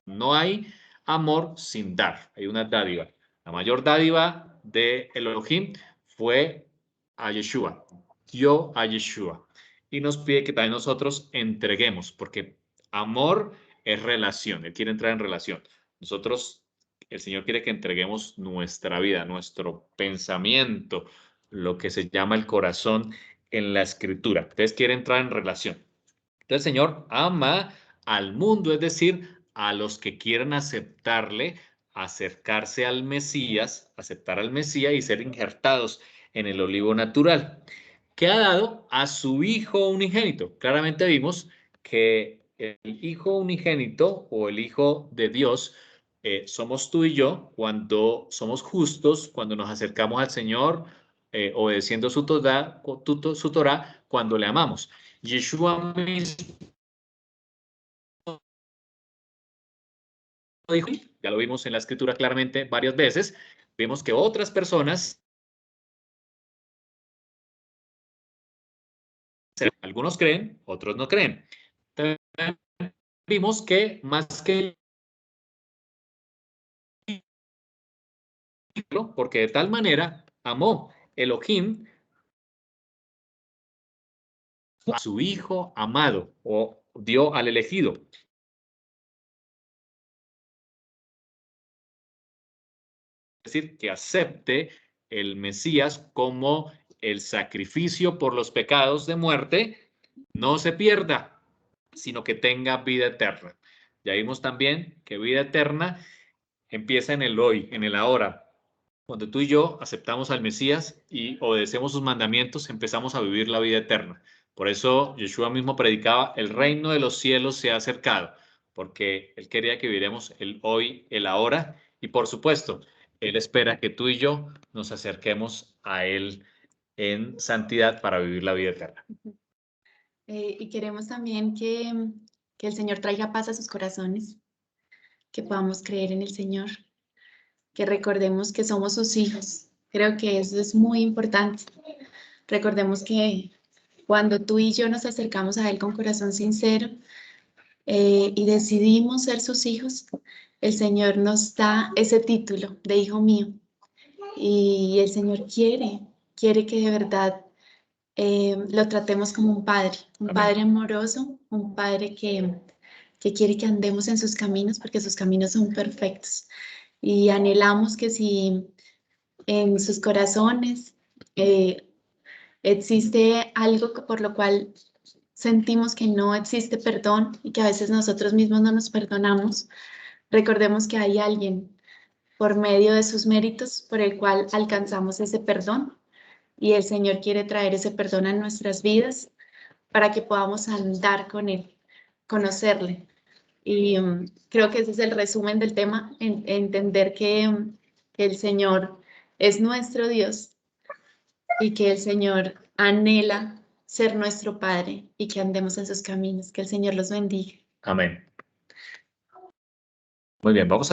Speaker 1: No hay amor sin dar, hay una dádiva. La mayor dádiva de Elohim fue a Yeshua, dio a Yeshua. Y nos pide que también nosotros entreguemos, porque amor es relación, Él quiere entrar en relación. Nosotros, el Señor quiere que entreguemos nuestra vida, nuestro pensamiento, lo que se llama el corazón en la escritura. Entonces quiere entrar en relación. Entonces el Señor ama al mundo, es decir, a los que quieran aceptarle, acercarse al Mesías, aceptar al Mesías y ser injertados en el olivo natural, que ha dado a su Hijo unigénito. Claramente vimos que el Hijo unigénito o el Hijo de Dios somos tú y yo cuando somos justos, cuando nos acercamos al Señor, obedeciendo su Torah, cuando le amamos. Yeshua mismo dijo, ya lo vimos en la escritura claramente varias veces, vemos que otras personas, algunos creen, otros no creen. También vimos que más que porque de tal manera amó Elohim a su Hijo amado o dio al elegido. Es decir, que acepte el Mesías como el sacrificio por los pecados de muerte, no se pierda, sino que tenga vida eterna. Ya vimos también que vida eterna empieza en el hoy, en el ahora. Cuando tú y yo aceptamos al Mesías y obedecemos sus mandamientos, empezamos a vivir la vida eterna. Por eso Yeshua mismo predicaba, el reino de los cielos se ha acercado, porque él quería que viviremos el hoy, el ahora, y por supuesto, él espera que tú y yo nos acerquemos a él en santidad para vivir la vida eterna.
Speaker 2: Y queremos también que el Señor traiga paz a sus corazones, que podamos creer en el Señor, que recordemos que somos sus hijos. Creo que eso es muy importante. Recordemos que cuando tú y yo nos acercamos a Él con corazón sincero y decidimos ser sus hijos, el Señor nos da ese título de hijo mío. Y el Señor quiere que de verdad lo tratemos como un
Speaker 1: Amén.
Speaker 2: padre amoroso, un padre que quiere que andemos en sus caminos porque sus caminos son perfectos. Y anhelamos que si en sus corazones existe algo por lo cual sentimos que no existe perdón y que a veces nosotros mismos no nos perdonamos, recordemos que hay alguien por medio de sus méritos por el cual alcanzamos ese perdón y el Señor quiere traer ese perdón a nuestras vidas para que podamos andar con Él, conocerle. Y creo que ese es el resumen del tema, entender que el Señor es nuestro Dios y que el Señor anhela ser nuestro Padre y que andemos en sus caminos. Que el Señor los bendiga.
Speaker 1: Amén. Muy bien, vamos a